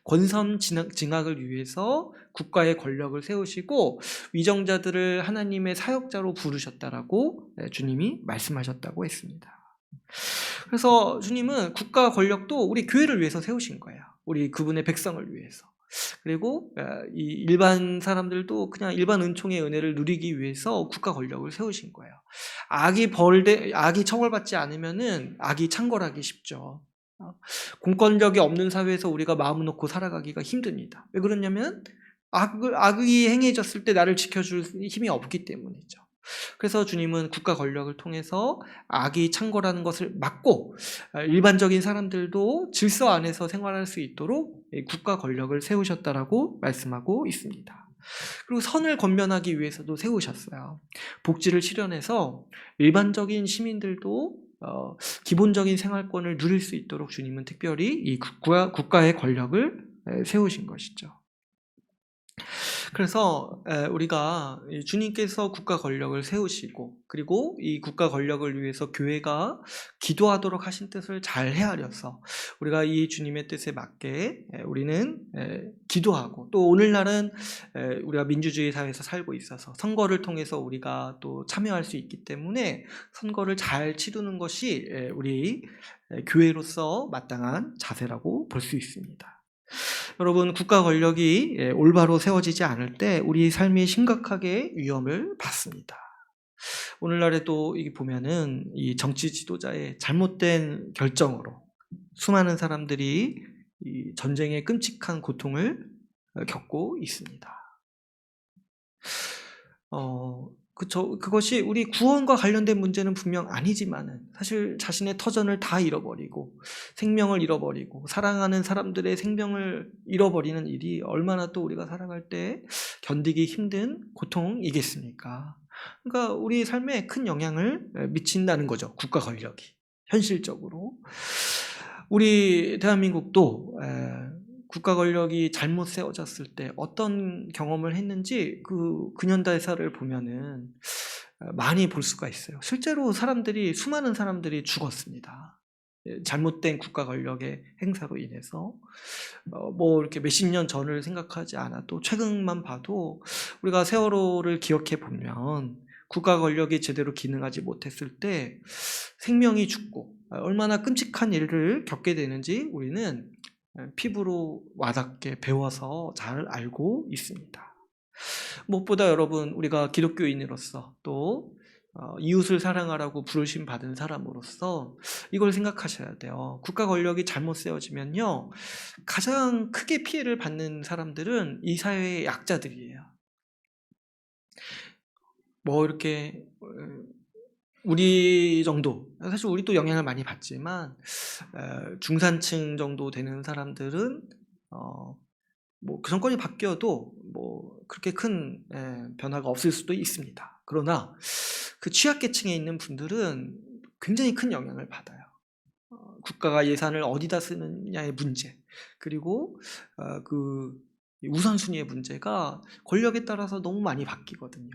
S1: 권선 증악을 위해서 국가의 권력을 세우시고 위정자들을 하나님의 사역자로 부르셨다라고 주님이 말씀하셨다고 했습니다. 그래서 주님은 국가 권력도 우리 교회를 위해서 세우신 거예요. 우리 그분의 백성을 위해서. 그리고 이 일반 사람들도 그냥 일반 은총의 은혜를 누리기 위해서 국가 권력을 세우신 거예요. 악이 처벌받지 않으면은 악이 창궐하기 쉽죠. 공권력이 없는 사회에서 우리가 마음 놓고 살아가기가 힘듭니다. 왜 그러냐면 악이 행해졌을 때 나를 지켜줄 힘이 없기 때문이죠. 그래서 주님은 국가 권력을 통해서 악이 창궐하는 것을 막고 일반적인 사람들도 질서 안에서 생활할 수 있도록 국가 권력을 세우셨다라고 말씀하고 있습니다. 그리고 선을 권면하기 위해서도 세우셨어요. 복지를 실현해서 일반적인 시민들도 기본적인 생활권을 누릴 수 있도록 주님은 특별히 이 국가의 권력을 세우신 것이죠. 그래서 우리가 주님께서 국가 권력을 세우시고 그리고 이 국가 권력을 위해서 교회가 기도하도록 하신 뜻을 잘 헤아려서 우리가 이 주님의 뜻에 맞게 우리는 기도하고 또 오늘날은 우리가 민주주의 사회에서 살고 있어서 선거를 통해서 우리가 또 참여할 수 있기 때문에 선거를 잘 치르는 것이 우리 교회로서 마땅한 자세라고 볼 수 있습니다. 여러분, 국가 권력이 올바로 세워지지 않을 때 우리 삶이 심각하게 위험을 받습니다. 오늘날에도 이게 보면은 이 정치 지도자의 잘못된 결정으로 수많은 사람들이 이 전쟁의 끔찍한 고통을 겪고 있습니다. 그것이 우리 구원과 관련된 문제는 분명 아니지만은 사실 자신의 터전을 다 잃어버리고 생명을 잃어버리고 사랑하는 사람들의 생명을 잃어버리는 일이 얼마나 또 우리가 살아갈 때 견디기 힘든 고통이겠습니까? 그러니까 우리 삶에 큰 영향을 미친다는 거죠. 국가 권력이 현실적으로. 우리 대한민국도 국가 권력이 잘못 세워졌을 때 어떤 경험을 했는지 그 근현대사를 보면은 많이 볼 수가 있어요. 실제로 수많은 사람들이 죽었습니다. 잘못된 국가 권력의 행사로 인해서 뭐 이렇게 몇십 년 전을 생각하지 않아도 최근만 봐도 우리가 세월호를 기억해 보면 국가 권력이 제대로 기능하지 못했을 때 생명이 죽고 얼마나 끔찍한 일을 겪게 되는지 우리는 피부로 와닿게 배워서 잘 알고 있습니다. 무엇보다 여러분, 우리가 기독교인으로서 또 이웃을 사랑하라고 부르심 받은 사람으로서 이걸 생각하셔야 돼요. 국가 권력이 잘못 세워지면요, 가장 크게 피해를 받는 사람들은 이 사회의 약자들이에요. 뭐 이렇게 우리 정도, 사실 우리도 영향을 많이 받지만 중산층 정도 되는 사람들은 뭐 그 정권이 바뀌어도 뭐 그렇게 큰 변화가 없을 수도 있습니다. 그러나 그 취약계층에 있는 분들은 굉장히 큰 영향을 받아요. 국가가 예산을 어디다 쓰느냐의 문제, 그리고 그 우선순위의 문제가 권력에 따라서 너무 많이 바뀌거든요.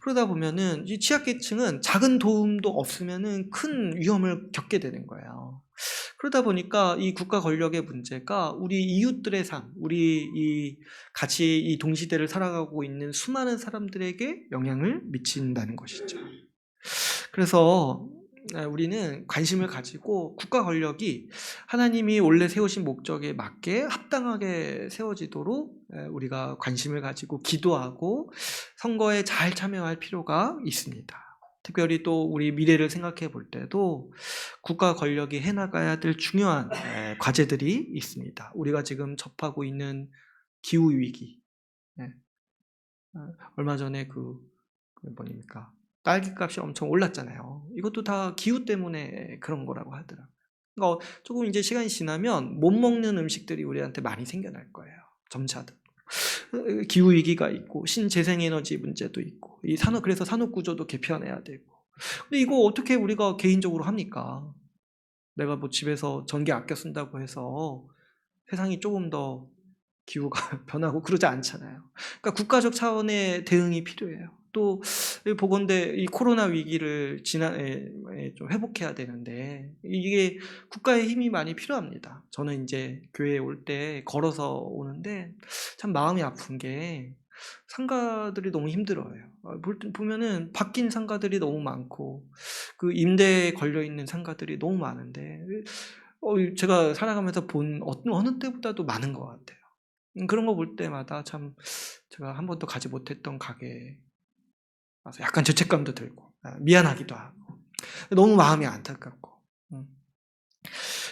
S1: 그러다 보면은 이 취약계층은 작은 도움도 없으면은 큰 위험을 겪게 되는 거예요. 그러다 보니까 이 국가 권력의 문제가 우리 이웃들의 삶, 우리 같이 이 동시대를 살아가고 있는 수많은 사람들에게 영향을 미친다는 것이죠. 그래서 우리는 관심을 가지고 국가 권력이 하나님이 원래 세우신 목적에 맞게 합당하게 세워지도록 우리가 관심을 가지고 기도하고 선거에 잘 참여할 필요가 있습니다. 특별히 또 우리 미래를 생각해 볼 때도 국가 권력이 해나가야 될 중요한 과제들이 있습니다. 우리가 지금 접하고 있는 기후위기, 얼마 전에 뭐입니까? 딸기값이 엄청 올랐잖아요. 이것도 다 기후 때문에 그런 거라고 하더라고요. 그러니까 조금 이제 시간이 지나면 못 먹는 음식들이 우리한테 많이 생겨날 거예요. 점차도. 기후 위기가 있고 신재생에너지 문제도 있고 그래서 산업 구조도 개편해야 되고. 근데 이거 어떻게 우리가 개인적으로 합니까? 내가 뭐 집에서 전기 아껴 쓴다고 해서 세상이 조금 더 기후가 변하고 그러지 않잖아요. 그러니까 국가적 차원의 대응이 필요해요. 또 보건대 이 코로나 위기를 좀 회복해야 되는데 이게 국가의 힘이 많이 필요합니다. 저는 이제 교회에 올 때 걸어서 오는데 참 마음이 아픈 게 상가들이 너무 힘들어요. 보면은 바뀐 상가들이 너무 많고 그 임대에 걸려 있는 상가들이 너무 많은데 제가 살아가면서 본 어느 때보다도 많은 것 같아요. 그런 거 볼 때마다 참 제가 한 번도 가지 못했던 가게에 와서 약간 죄책감도 들고 미안하기도 하고 너무 마음이 안타깝고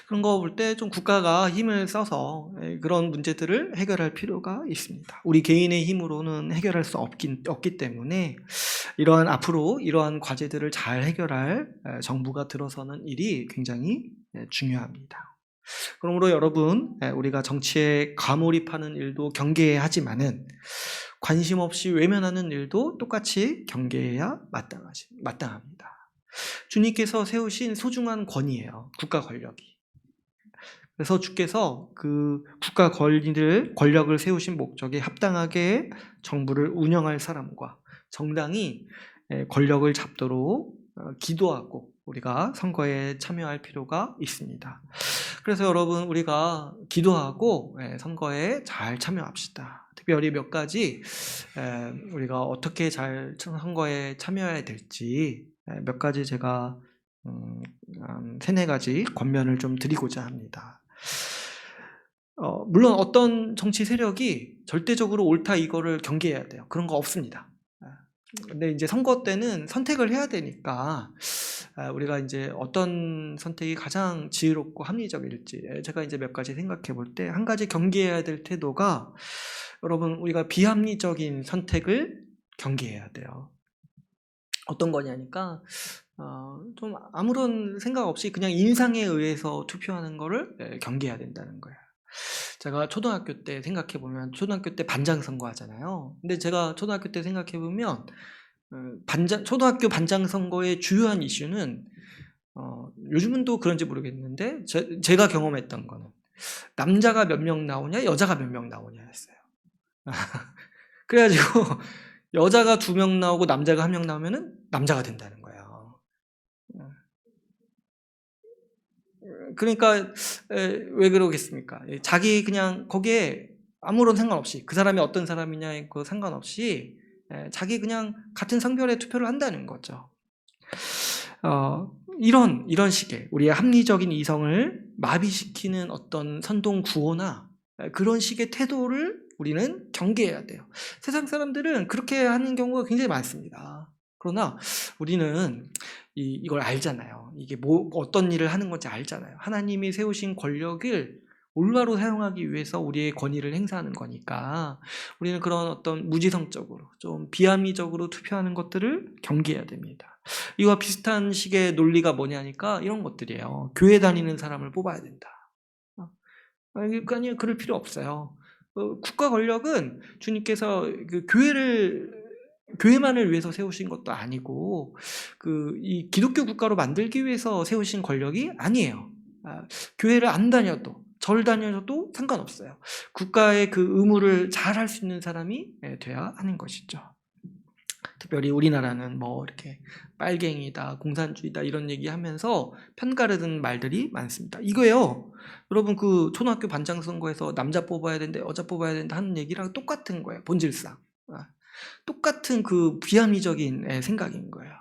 S1: 그런 거 볼 때 좀 국가가 힘을 써서 그런 문제들을 해결할 필요가 있습니다. 우리 개인의 힘으로는 해결할 수 없기 때문에 앞으로 이러한 과제들을 잘 해결할 정부가 들어서는 일이 굉장히 중요합니다. 그러므로 여러분, 우리가 정치에 과몰입하는 일도 경계해야 하지만은 관심 없이 외면하는 일도 똑같이 경계해야 마땅합니다. 주님께서 세우신 소중한 권위예요. 국가 권력이. 그래서 주께서 그 국가 권력을 세우신 목적에 합당하게 정부를 운영할 사람과 정당이 권력을 잡도록 기도하고 우리가 선거에 참여할 필요가 있습니다. 그래서 여러분 우리가 기도하고 선거에 잘 참여합시다. 특별히 몇 가지 우리가 어떻게 잘 선거에 참여해야 될지 몇 가지 제가 세네 가지 권면을 좀 드리고자 합니다. 물론 어떤 정치 세력이 절대적으로 옳다 이거를 경계해야 돼요. 그런 거 없습니다. 근데 이제 선거 때는 선택을 해야 되니까 우리가 이제 어떤 선택이 가장 지혜롭고 합리적일지 제가 이제 몇 가지 생각해 볼 때 한 가지 경계해야 될 태도가 여러분 우리가 비합리적인 선택을 경계해야 돼요. 어떤 거냐니까 좀 아무런 생각 없이 그냥 인상에 의해서 투표하는 거를 경계해야 된다는 거예요. 제가 초등학교 때 생각해 보면 초등학교 때 반장 선거 하잖아요. 근데 제가 초등학교 때 생각해 보면 초등학교 반장 선거의 주요한 이슈는 요즘은 또 그런지 모르겠는데 제가 경험했던 거는 남자가 몇 명 나오냐 여자가 몇 명 나오냐였어요. 그래가지고 여자가 2명 나오고 남자가 1명 나오면은 남자가 된다는 거예요. 그러니까 왜 그러겠습니까? 자기 그냥 거기에 아무런 상관없이 그 사람이 어떤 사람이냐에 그 상관없이 자기 그냥 같은 성별에 투표를 한다는 거죠. 이런 식의 우리의 합리적인 이성을 마비시키는 어떤 선동 구호나 그런 식의 태도를 우리는 경계해야 돼요. 세상 사람들은 그렇게 하는 경우가 굉장히 많습니다. 그러나 우리는 이걸 알잖아요. 이게 어떤 일을 하는 건지 알잖아요. 하나님이 세우신 권력을 올바로 사용하기 위해서 우리의 권위를 행사하는 거니까 우리는 그런 어떤 무지성적으로 좀 비합리적으로 투표하는 것들을 경계해야 됩니다. 이와 비슷한 식의 논리가 뭐냐니까 이런 것들이에요. 교회 다니는 사람을 뽑아야 된다. 아니 그럴 필요 없어요. 국가 권력은 주님께서 그 교회만을 위해서 세우신 것도 아니고 이 기독교 국가로 만들기 위해서 세우신 권력이 아니에요. 교회를 안 다녀도 절 다녀도 상관없어요. 국가의 그 의무를 잘 할 수 있는 사람이 돼야 하는 것이죠. 특별히 우리나라는 뭐 이렇게 빨갱이다, 공산주의다 이런 얘기하면서 편가르는 말들이 많습니다. 이거예요. 여러분 그 초등학교 반장 선거에서 남자 뽑아야 된다, 여자 뽑아야 된다 하는 얘기랑 똑같은 거예요. 본질상. 똑같은 그 비합리적인 생각인 거예요.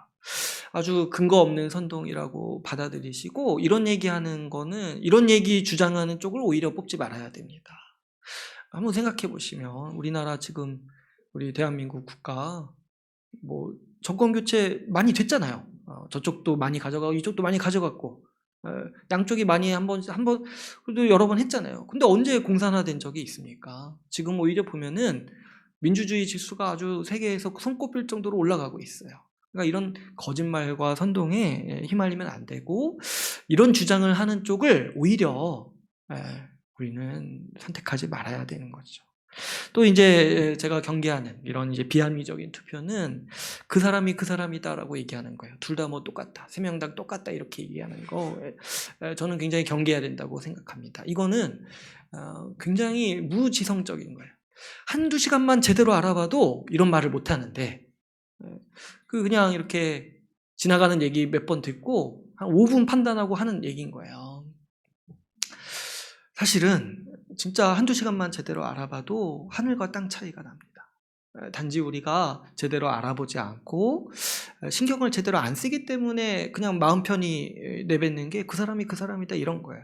S1: 아주 근거 없는 선동이라고 받아들이시고 이런 얘기 주장하는 쪽을 오히려 뽑지 말아야 됩니다. 한번 생각해 보시면 우리나라 지금 우리 대한민국 국가 뭐 정권 교체 많이 됐잖아요. 저쪽도 많이 가져가고 이쪽도 많이 가져갔고 양쪽이 많이 한번 그래도 여러 번 했잖아요. 근데 언제 공산화된 적이 있습니까? 지금 오히려 보면은 민주주의 지수가 아주 세계에서 손꼽힐 정도로 올라가고 있어요. 그러니까 이런 거짓말과 선동에 휘말리면 안 되고 이런 주장을 하는 쪽을 오히려 우리는 선택하지 말아야 되는 거죠. 또 이제 제가 경계하는 이런 이제 비합리적인 투표는 그 사람이 그 사람이다라고 얘기하는 거예요. 둘 다 뭐 똑같다, 3명당 똑같다 이렇게 얘기하는 거 저는 굉장히 경계해야 된다고 생각합니다. 이거는 굉장히 무지성적인 거예요. 한두 시간만 제대로 알아봐도 이런 말을 못 하는데 그냥 이렇게 지나가는 얘기 몇 번 듣고 한 5분 판단하고 하는 얘기인 거예요. 사실은 진짜 한두 시간만 제대로 알아봐도 하늘과 땅 차이가 납니다. 단지 우리가 제대로 알아보지 않고 신경을 제대로 안 쓰기 때문에 그냥 마음 편히 내뱉는 게 그 사람이 그 사람이다 이런 거예요.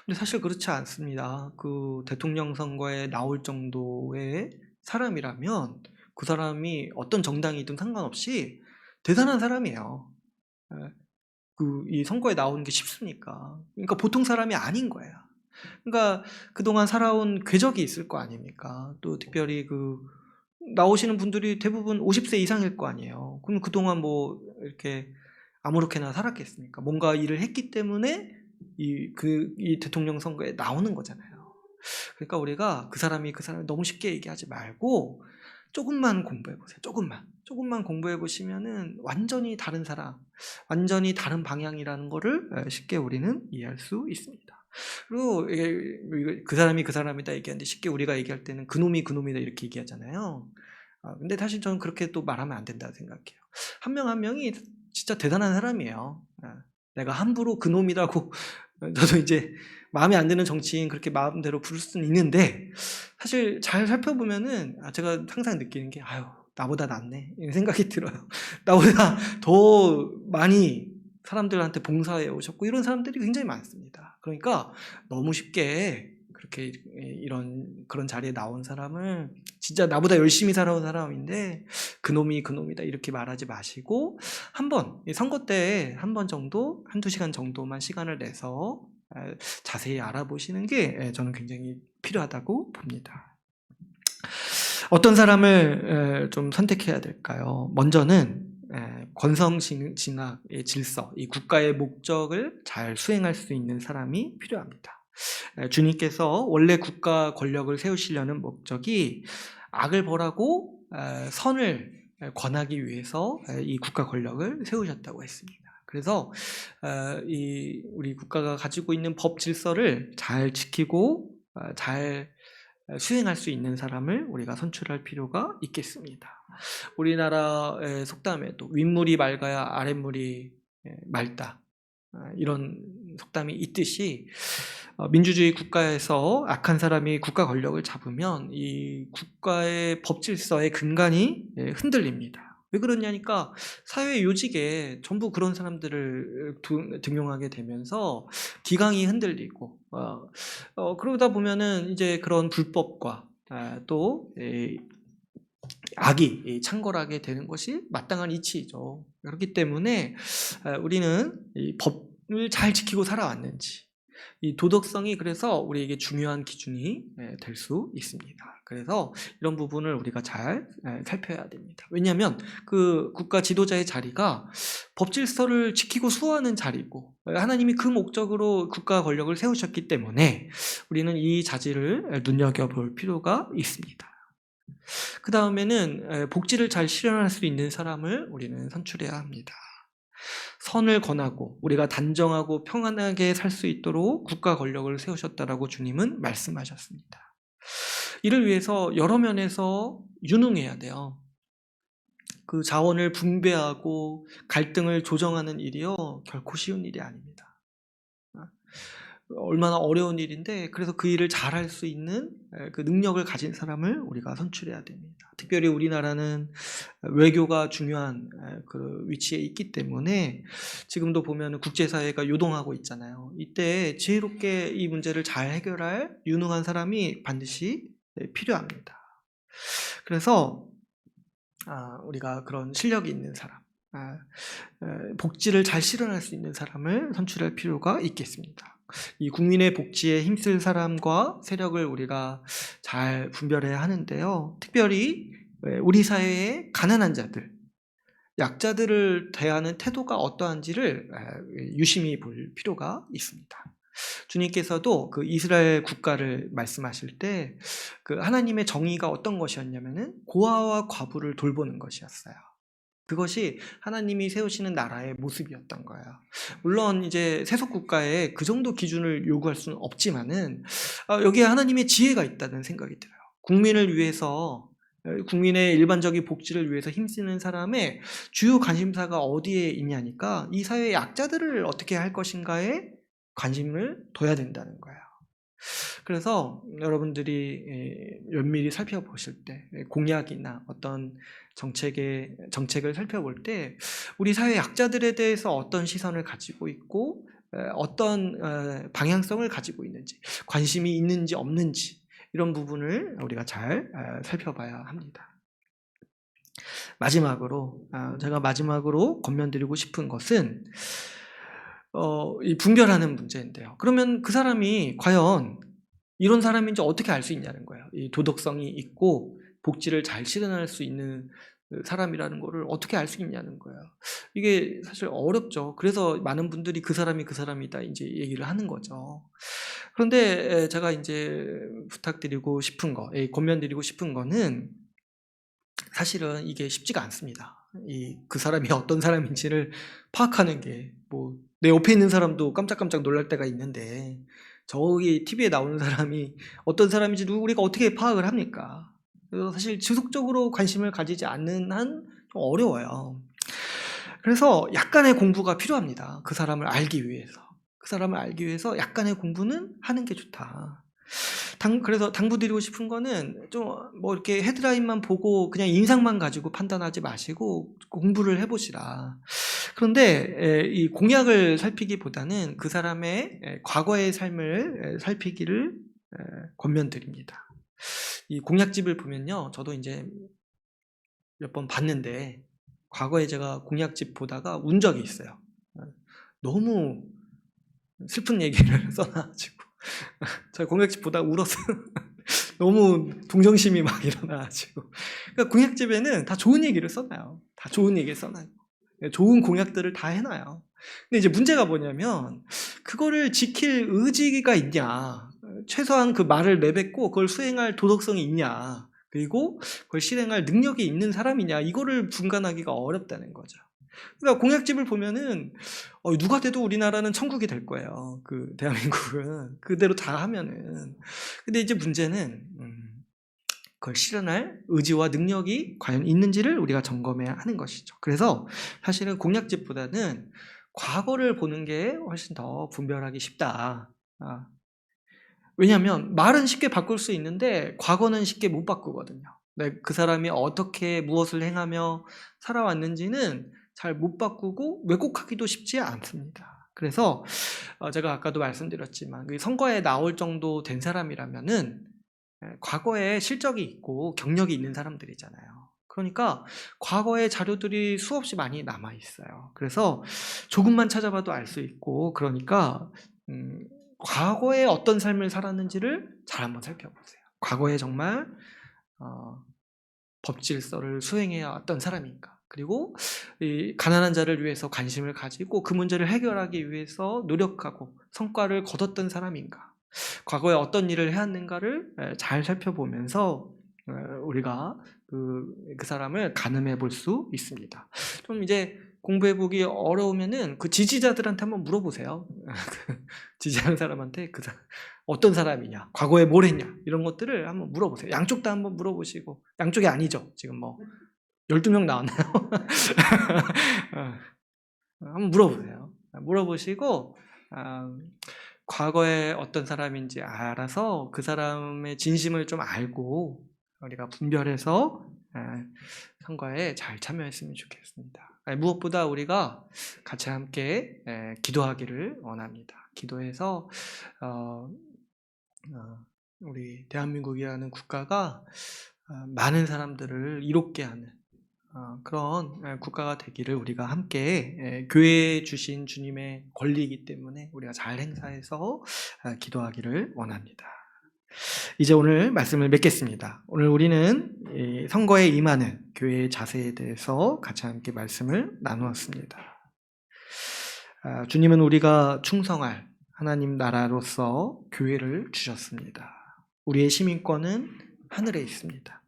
S1: 근데 사실 그렇지 않습니다. 그 대통령 선거에 나올 정도의 사람이라면 그 사람이 어떤 정당이든 상관없이 대단한 사람이에요. 이 선거에 나오는 게 쉽습니까? 그러니까 보통 사람이 아닌 거예요. 그러니까 그동안 살아온 궤적이 있을 거 아닙니까? 또 특별히 나오시는 분들이 대부분 50세 이상일 거 아니에요. 그럼 그동안 뭐 이렇게 아무렇게나 살았겠습니까? 뭔가 일을 했기 때문에 이 대통령 선거에 나오는 거잖아요. 그러니까 우리가 그 사람이 너무 쉽게 얘기하지 말고 조금만 공부해 보세요. 조금만 공부해 보시면은 완전히 다른 사람, 완전히 다른 방향이라는 거를 쉽게 우리는 이해할 수 있습니다. 그리고 이게 그 사람이 그 사람이다 얘기하는데 쉽게 우리가 얘기할 때는 그놈이 그놈이다 이렇게 얘기하잖아요. 근데 사실 저는 그렇게 또 말하면 안 된다고 생각해요. 한 명 한 명이 진짜 대단한 사람이에요. 내가 함부로 그놈이라고 저도 이제 마음에 안 드는 정치인 그렇게 마음대로 부를 수는 있는데 사실 잘 살펴보면은 제가 항상 느끼는 게 아유 나보다 낫네 이런 생각이 들어요. 나보다 더 많이 사람들한테 봉사해 오셨고 이런 사람들이 굉장히 많습니다. 그러니까 너무 쉽게 그렇게 그런 자리에 나온 사람을 진짜 나보다 열심히 살아온 사람인데 그놈이 그놈이다 이렇게 말하지 마시고 한번 선거 때 한 번 정도 한두 시간 정도만 시간을 내서 자세히 알아보시는 게 저는 굉장히 필요하다고 봅니다. 어떤 사람을 좀 선택해야 될까요? 먼저는 권성징악의 질서, 이 국가의 목적을 잘 수행할 수 있는 사람이 필요합니다. 주님께서 원래 국가 권력을 세우시려는 목적이 악을 벌하고 선을 권하기 위해서 이 국가 권력을 세우셨다고 했습니다. 그래서 우리 국가가 가지고 있는 법 질서를 잘 지키고 잘 수행할 수 있는 사람을 우리가 선출할 필요가 있겠습니다. 우리나라의 속담에도 윗물이 맑아야 아랫물이 맑다 이런 속담이 있듯이 민주주의 국가에서 악한 사람이 국가 권력을 잡으면 이 국가의 법 질서의 근간이 흔들립니다. 왜 그러냐니까 사회 요직에 전부 그런 사람들을 등용하게 되면서 기강이 흔들리고 그러다 보면은 이제 그런 불법과 또 악이 창궐하게 되는 것이 마땅한 이치이죠. 그렇기 때문에 우리는 이 법을 잘 지키고 살아왔는지 이 도덕성이 그래서 우리에게 중요한 기준이 될 수 있습니다. 그래서 이런 부분을 우리가 잘 살펴야 됩니다. 왜냐하면 그 국가 지도자의 자리가 법 질서를 지키고 수호하는 자리고 하나님이 그 목적으로 국가 권력을 세우셨기 때문에 우리는 이 자질을 눈여겨볼 필요가 있습니다. 그 다음에는 복지를 잘 실현할 수 있는 사람을 우리는 선출해야 합니다. 선을 권하고 우리가 단정하고 평안하게 살 수 있도록 국가 권력을 세우셨다라고 주님은 말씀하셨습니다. 이를 위해서 여러 면에서 유능해야 돼요. 그 자원을 분배하고 갈등을 조정하는 일이요 결코 쉬운 일이 아닙니다. 얼마나 어려운 일인데 그래서 그 일을 잘할 수 있는 그 능력을 가진 사람을 우리가 선출해야 됩니다. 특별히 우리나라는 외교가 중요한 그 위치에 있기 때문에 지금도 보면 국제사회가 요동하고 있잖아요. 이때 지혜롭게 이 문제를 잘 해결할 유능한 사람이 반드시 필요합니다. 그래서 우리가 그런 실력이 있는 사람, 복지를 잘 실현할 수 있는 사람을 선출할 필요가 있겠습니다. 이 국민의 복지에 힘쓸 사람과 세력을 우리가 잘 분별해야 하는데요. 특별히 우리 사회의 가난한 자들, 약자들을 대하는 태도가 어떠한지를 유심히 볼 필요가 있습니다. 주님께서도 그 이스라엘 국가를 말씀하실 때 그 하나님의 정의가 어떤 것이었냐면은 고아와 과부를 돌보는 것이었어요. 그것이 하나님이 세우시는 나라의 모습이었던 거예요. 물론 이제 세속 국가에 그 정도 기준을 요구할 수는 없지만은 여기에 하나님의 지혜가 있다는 생각이 들어요. 국민을 위해서 국민의 일반적인 복지를 위해서 힘쓰는 사람의 주요 관심사가 어디에 있냐니까 이 사회의 약자들을 어떻게 할 것인가에 관심을 둬야 된다는 거예요. 그래서 여러분들이 면밀히 살펴보실 때 공약이나 어떤 정책을 살펴볼 때 우리 사회 약자들에 대해서 어떤 시선을 가지고 있고 어떤 방향성을 가지고 있는지, 관심이 있는지 없는지 이런 부분을 우리가 잘 살펴봐야 합니다. 제가 마지막으로 권면드리고 싶은 것은 이 분별하는 문제인데요. 그러면 그 사람이 과연 이런 사람인지 어떻게 알 수 있냐는 거예요. 이 도덕성이 있고 복지를 잘 실현할 수 있는 사람이라는 거를 어떻게 알 수 있냐는 거예요. 이게 사실 어렵죠. 그래서 많은 분들이 그 사람이 그 사람이다 이제 얘기를 하는 거죠. 그런데 제가 이제 부탁드리고 싶은 거, 권면드리고 싶은 거는 사실은 이게 쉽지가 않습니다. 그 사람이 어떤 사람인지를 파악하는 게, 내 옆에 있는 사람도 깜짝깜짝 놀랄 때가 있는데, 저기 TV에 나오는 사람이 어떤 사람인지 우리가 어떻게 파악을 합니까? 그래서 사실 지속적으로 관심을 가지지 않는 한 좀 어려워요. 그래서 약간의 공부가 필요합니다. 그 사람을 알기 위해서. 그 사람을 알기 위해서 약간의 공부는 하는 게 좋다. 그래서 당부드리고 싶은 거는 좀 이렇게 헤드라인만 보고 그냥 인상만 가지고 판단하지 마시고 공부를 해보시라. 그런데 이 공약을 살피기보다는 그 사람의 과거의 삶을 살피기를 권면드립니다. 이 공약집을 보면요, 저도 이제 몇 번 봤는데 과거에 제가 공약집 보다가 운 적이 있어요. 너무 슬픈 얘기를 써놔가지고 제가 공약집 보다가 울었어요. 너무 동정심이 막 일어나가지고. 그러니까 공약집에는 다 좋은 얘기를 써놔요. 다 좋은 얘기를 써놔요. 좋은 공약들을 다 해놔요. 근데 이제 문제가 뭐냐면 그거를 지킬 의지가 있냐, 최소한 그 말을 내뱉고 그걸 수행할 도덕성이 있냐, 그리고 그걸 실행할 능력이 있는 사람이냐, 이거를 분간하기가 어렵다는 거죠. 그러니까 공약집을 보면은 누가 돼도 우리나라는 천국이 될 거예요. 그 대한민국은 그대로 다 하면은. 근데 이제 문제는 그걸 실현할 의지와 능력이 과연 있는지를 우리가 점검해야 하는 것이죠. 그래서 사실은 공약집보다는 과거를 보는 게 훨씬 더 분별하기 쉽다. 왜냐하면 말은 쉽게 바꿀 수 있는데 과거는 쉽게 못 바꾸거든요. 그 사람이 어떻게 무엇을 행하며 살아왔는지는 잘 못 바꾸고 왜곡하기도 쉽지 않습니다. 그래서 제가 아까도 말씀드렸지만 선거에 나올 정도 된 사람이라면은 과거에 실적이 있고 경력이 있는 사람들이잖아요. 그러니까 과거의 자료들이 수없이 많이 남아 있어요. 그래서 조금만 찾아봐도 알 수 있고, 그러니까 과거에 어떤 삶을 살았는지를 잘 한번 살펴보세요. 과거에 정말 법질서를 수행해야 어떤 사람인가, 그리고 이 가난한 자를 위해서 관심을 가지고 그 문제를 해결하기 위해서 노력하고 성과를 거뒀던 사람인가, 과거에 어떤 일을 해왔는가를 잘 살펴보면서 우리가 그 사람을 가늠해 볼 수 있습니다. 좀 이제 공부해보기 어려우면은 그 지지자들한테 한번 물어보세요. 지지하는 사람한테 어떤 사람이냐, 과거에 뭘 했냐, 이런 것들을 한번 물어보세요. 양쪽 다 한번 물어보시고, 양쪽이 아니죠. 지금 12명 나왔나요? 한번 물어보세요. 물어보시고, 과거에 어떤 사람인지 알아서 그 사람의 진심을 좀 알고 우리가 분별해서 선거에 잘 참여했으면 좋겠습니다. 무엇보다 우리가 같이 함께 기도하기를 원합니다. 기도해서 우리 대한민국이라는 국가가 많은 사람들을 이롭게 하는 그런 국가가 되기를 우리가 함께, 교회에 주신 주님의 권리이기 때문에 우리가 잘 행사해서 기도하기를 원합니다. 이제 오늘 말씀을 맺겠습니다. 오늘 우리는 선거에 임하는 교회의 자세에 대해서 같이 함께 말씀을 나누었습니다. 주님은 우리가 충성할 하나님 나라로서 교회를 주셨습니다. 우리의 시민권은 하늘에 있습니다.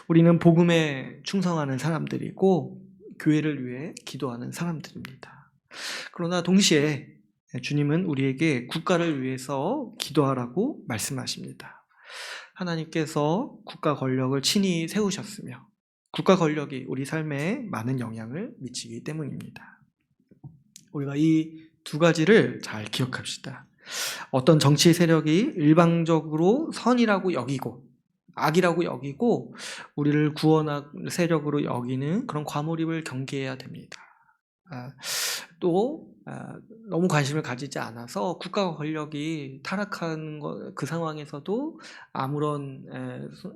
S1: 우리는 복음에 충성하는 사람들이고 교회를 위해 기도하는 사람들입니다. 그러나 동시에 주님은 우리에게 국가를 위해서 기도하라고 말씀하십니다. 하나님께서 국가 권력을 친히 세우셨으며 국가 권력이 우리 삶에 많은 영향을 미치기 때문입니다. 우리가 이 두 가지를 잘 기억합시다. 어떤 정치 세력이 일방적으로 선이라고 여기고 악이라고 여기고 우리를 구원할 세력으로 여기는 그런 과몰입을 경계해야 됩니다. 또 너무 관심을 가지지 않아서 국가 권력이 타락한 그 상황에서도 아무런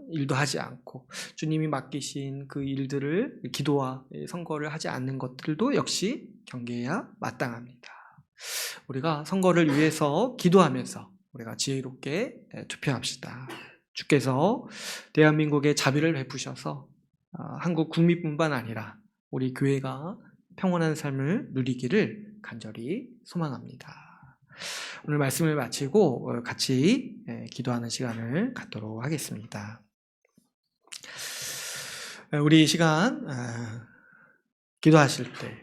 S1: 일도 하지 않고 주님이 맡기신 그 일들을 기도와 선거를 하지 않는 것들도 역시 경계해야 마땅합니다. 우리가 선거를 위해서 기도하면서 우리가 지혜롭게 투표합시다. 주께서 대한민국에 자비를 베푸셔서 한국 국민뿐만 아니라 우리 교회가 평온한 삶을 누리기를 간절히 소망합니다. 오늘 말씀을 마치고 같이 기도하는 시간을 갖도록 하겠습니다. 우리 이 시간 기도하실 때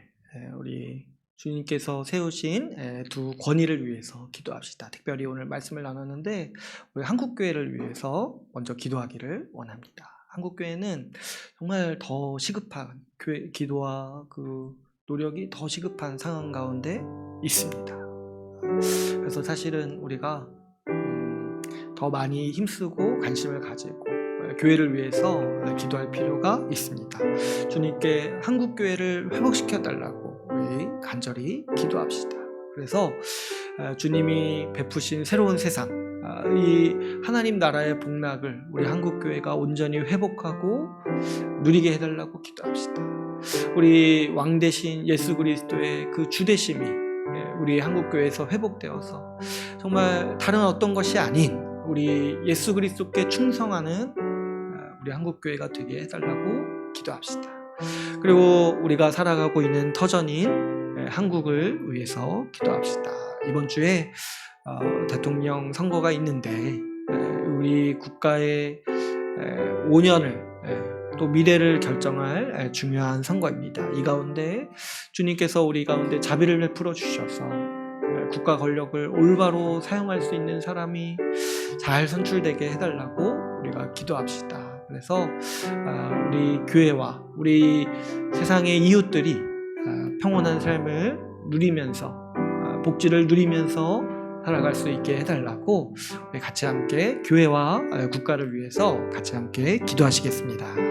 S1: 우리 주님께서 세우신 두 권위를 위해서 기도합시다. 특별히 오늘 말씀을 나눴는데 우리 한국교회를 위해서 먼저 기도하기를 원합니다. 한국교회는 정말 더 시급한 기도와 그 노력이 더 시급한 상황 가운데 있습니다. 그래서 사실은 우리가 더 많이 힘쓰고 관심을 가지고 교회를 위해서 기도할 필요가 있습니다. 주님께 한국교회를 회복시켜 달라고 우리 간절히 기도합시다. 그래서 주님이 베푸신 새로운 세상, 이 하나님 나라의 복락을 우리 한국교회가 온전히 회복하고 누리게 해달라고 기도합시다. 우리 왕 대신 예수 그리스도의 그 주대심이 우리 한국교회에서 회복되어서 정말 다른 어떤 것이 아닌 우리 예수 그리스도께 충성하는 우리 한국교회가 되게 해달라고 기도합시다. 그리고 우리가 살아가고 있는 터전인 한국을 위해서 기도합시다. 이번 주에 대통령 선거가 있는데 우리 국가의 5년을 또 미래를 결정할 중요한 선거입니다. 이 가운데 주님께서 우리 가운데 자비를 베풀어 주셔서 국가 권력을 올바로 사용할 수 있는 사람이 잘 선출되게 해달라고 우리가 기도합시다. 그래서 우리 교회와 우리 세상의 이웃들이 평온한 삶을 누리면서 복지를 누리면서 살아갈 수 있게 해달라고 우리 같이 함께 교회와 국가를 위해서 같이 함께 기도하시겠습니다.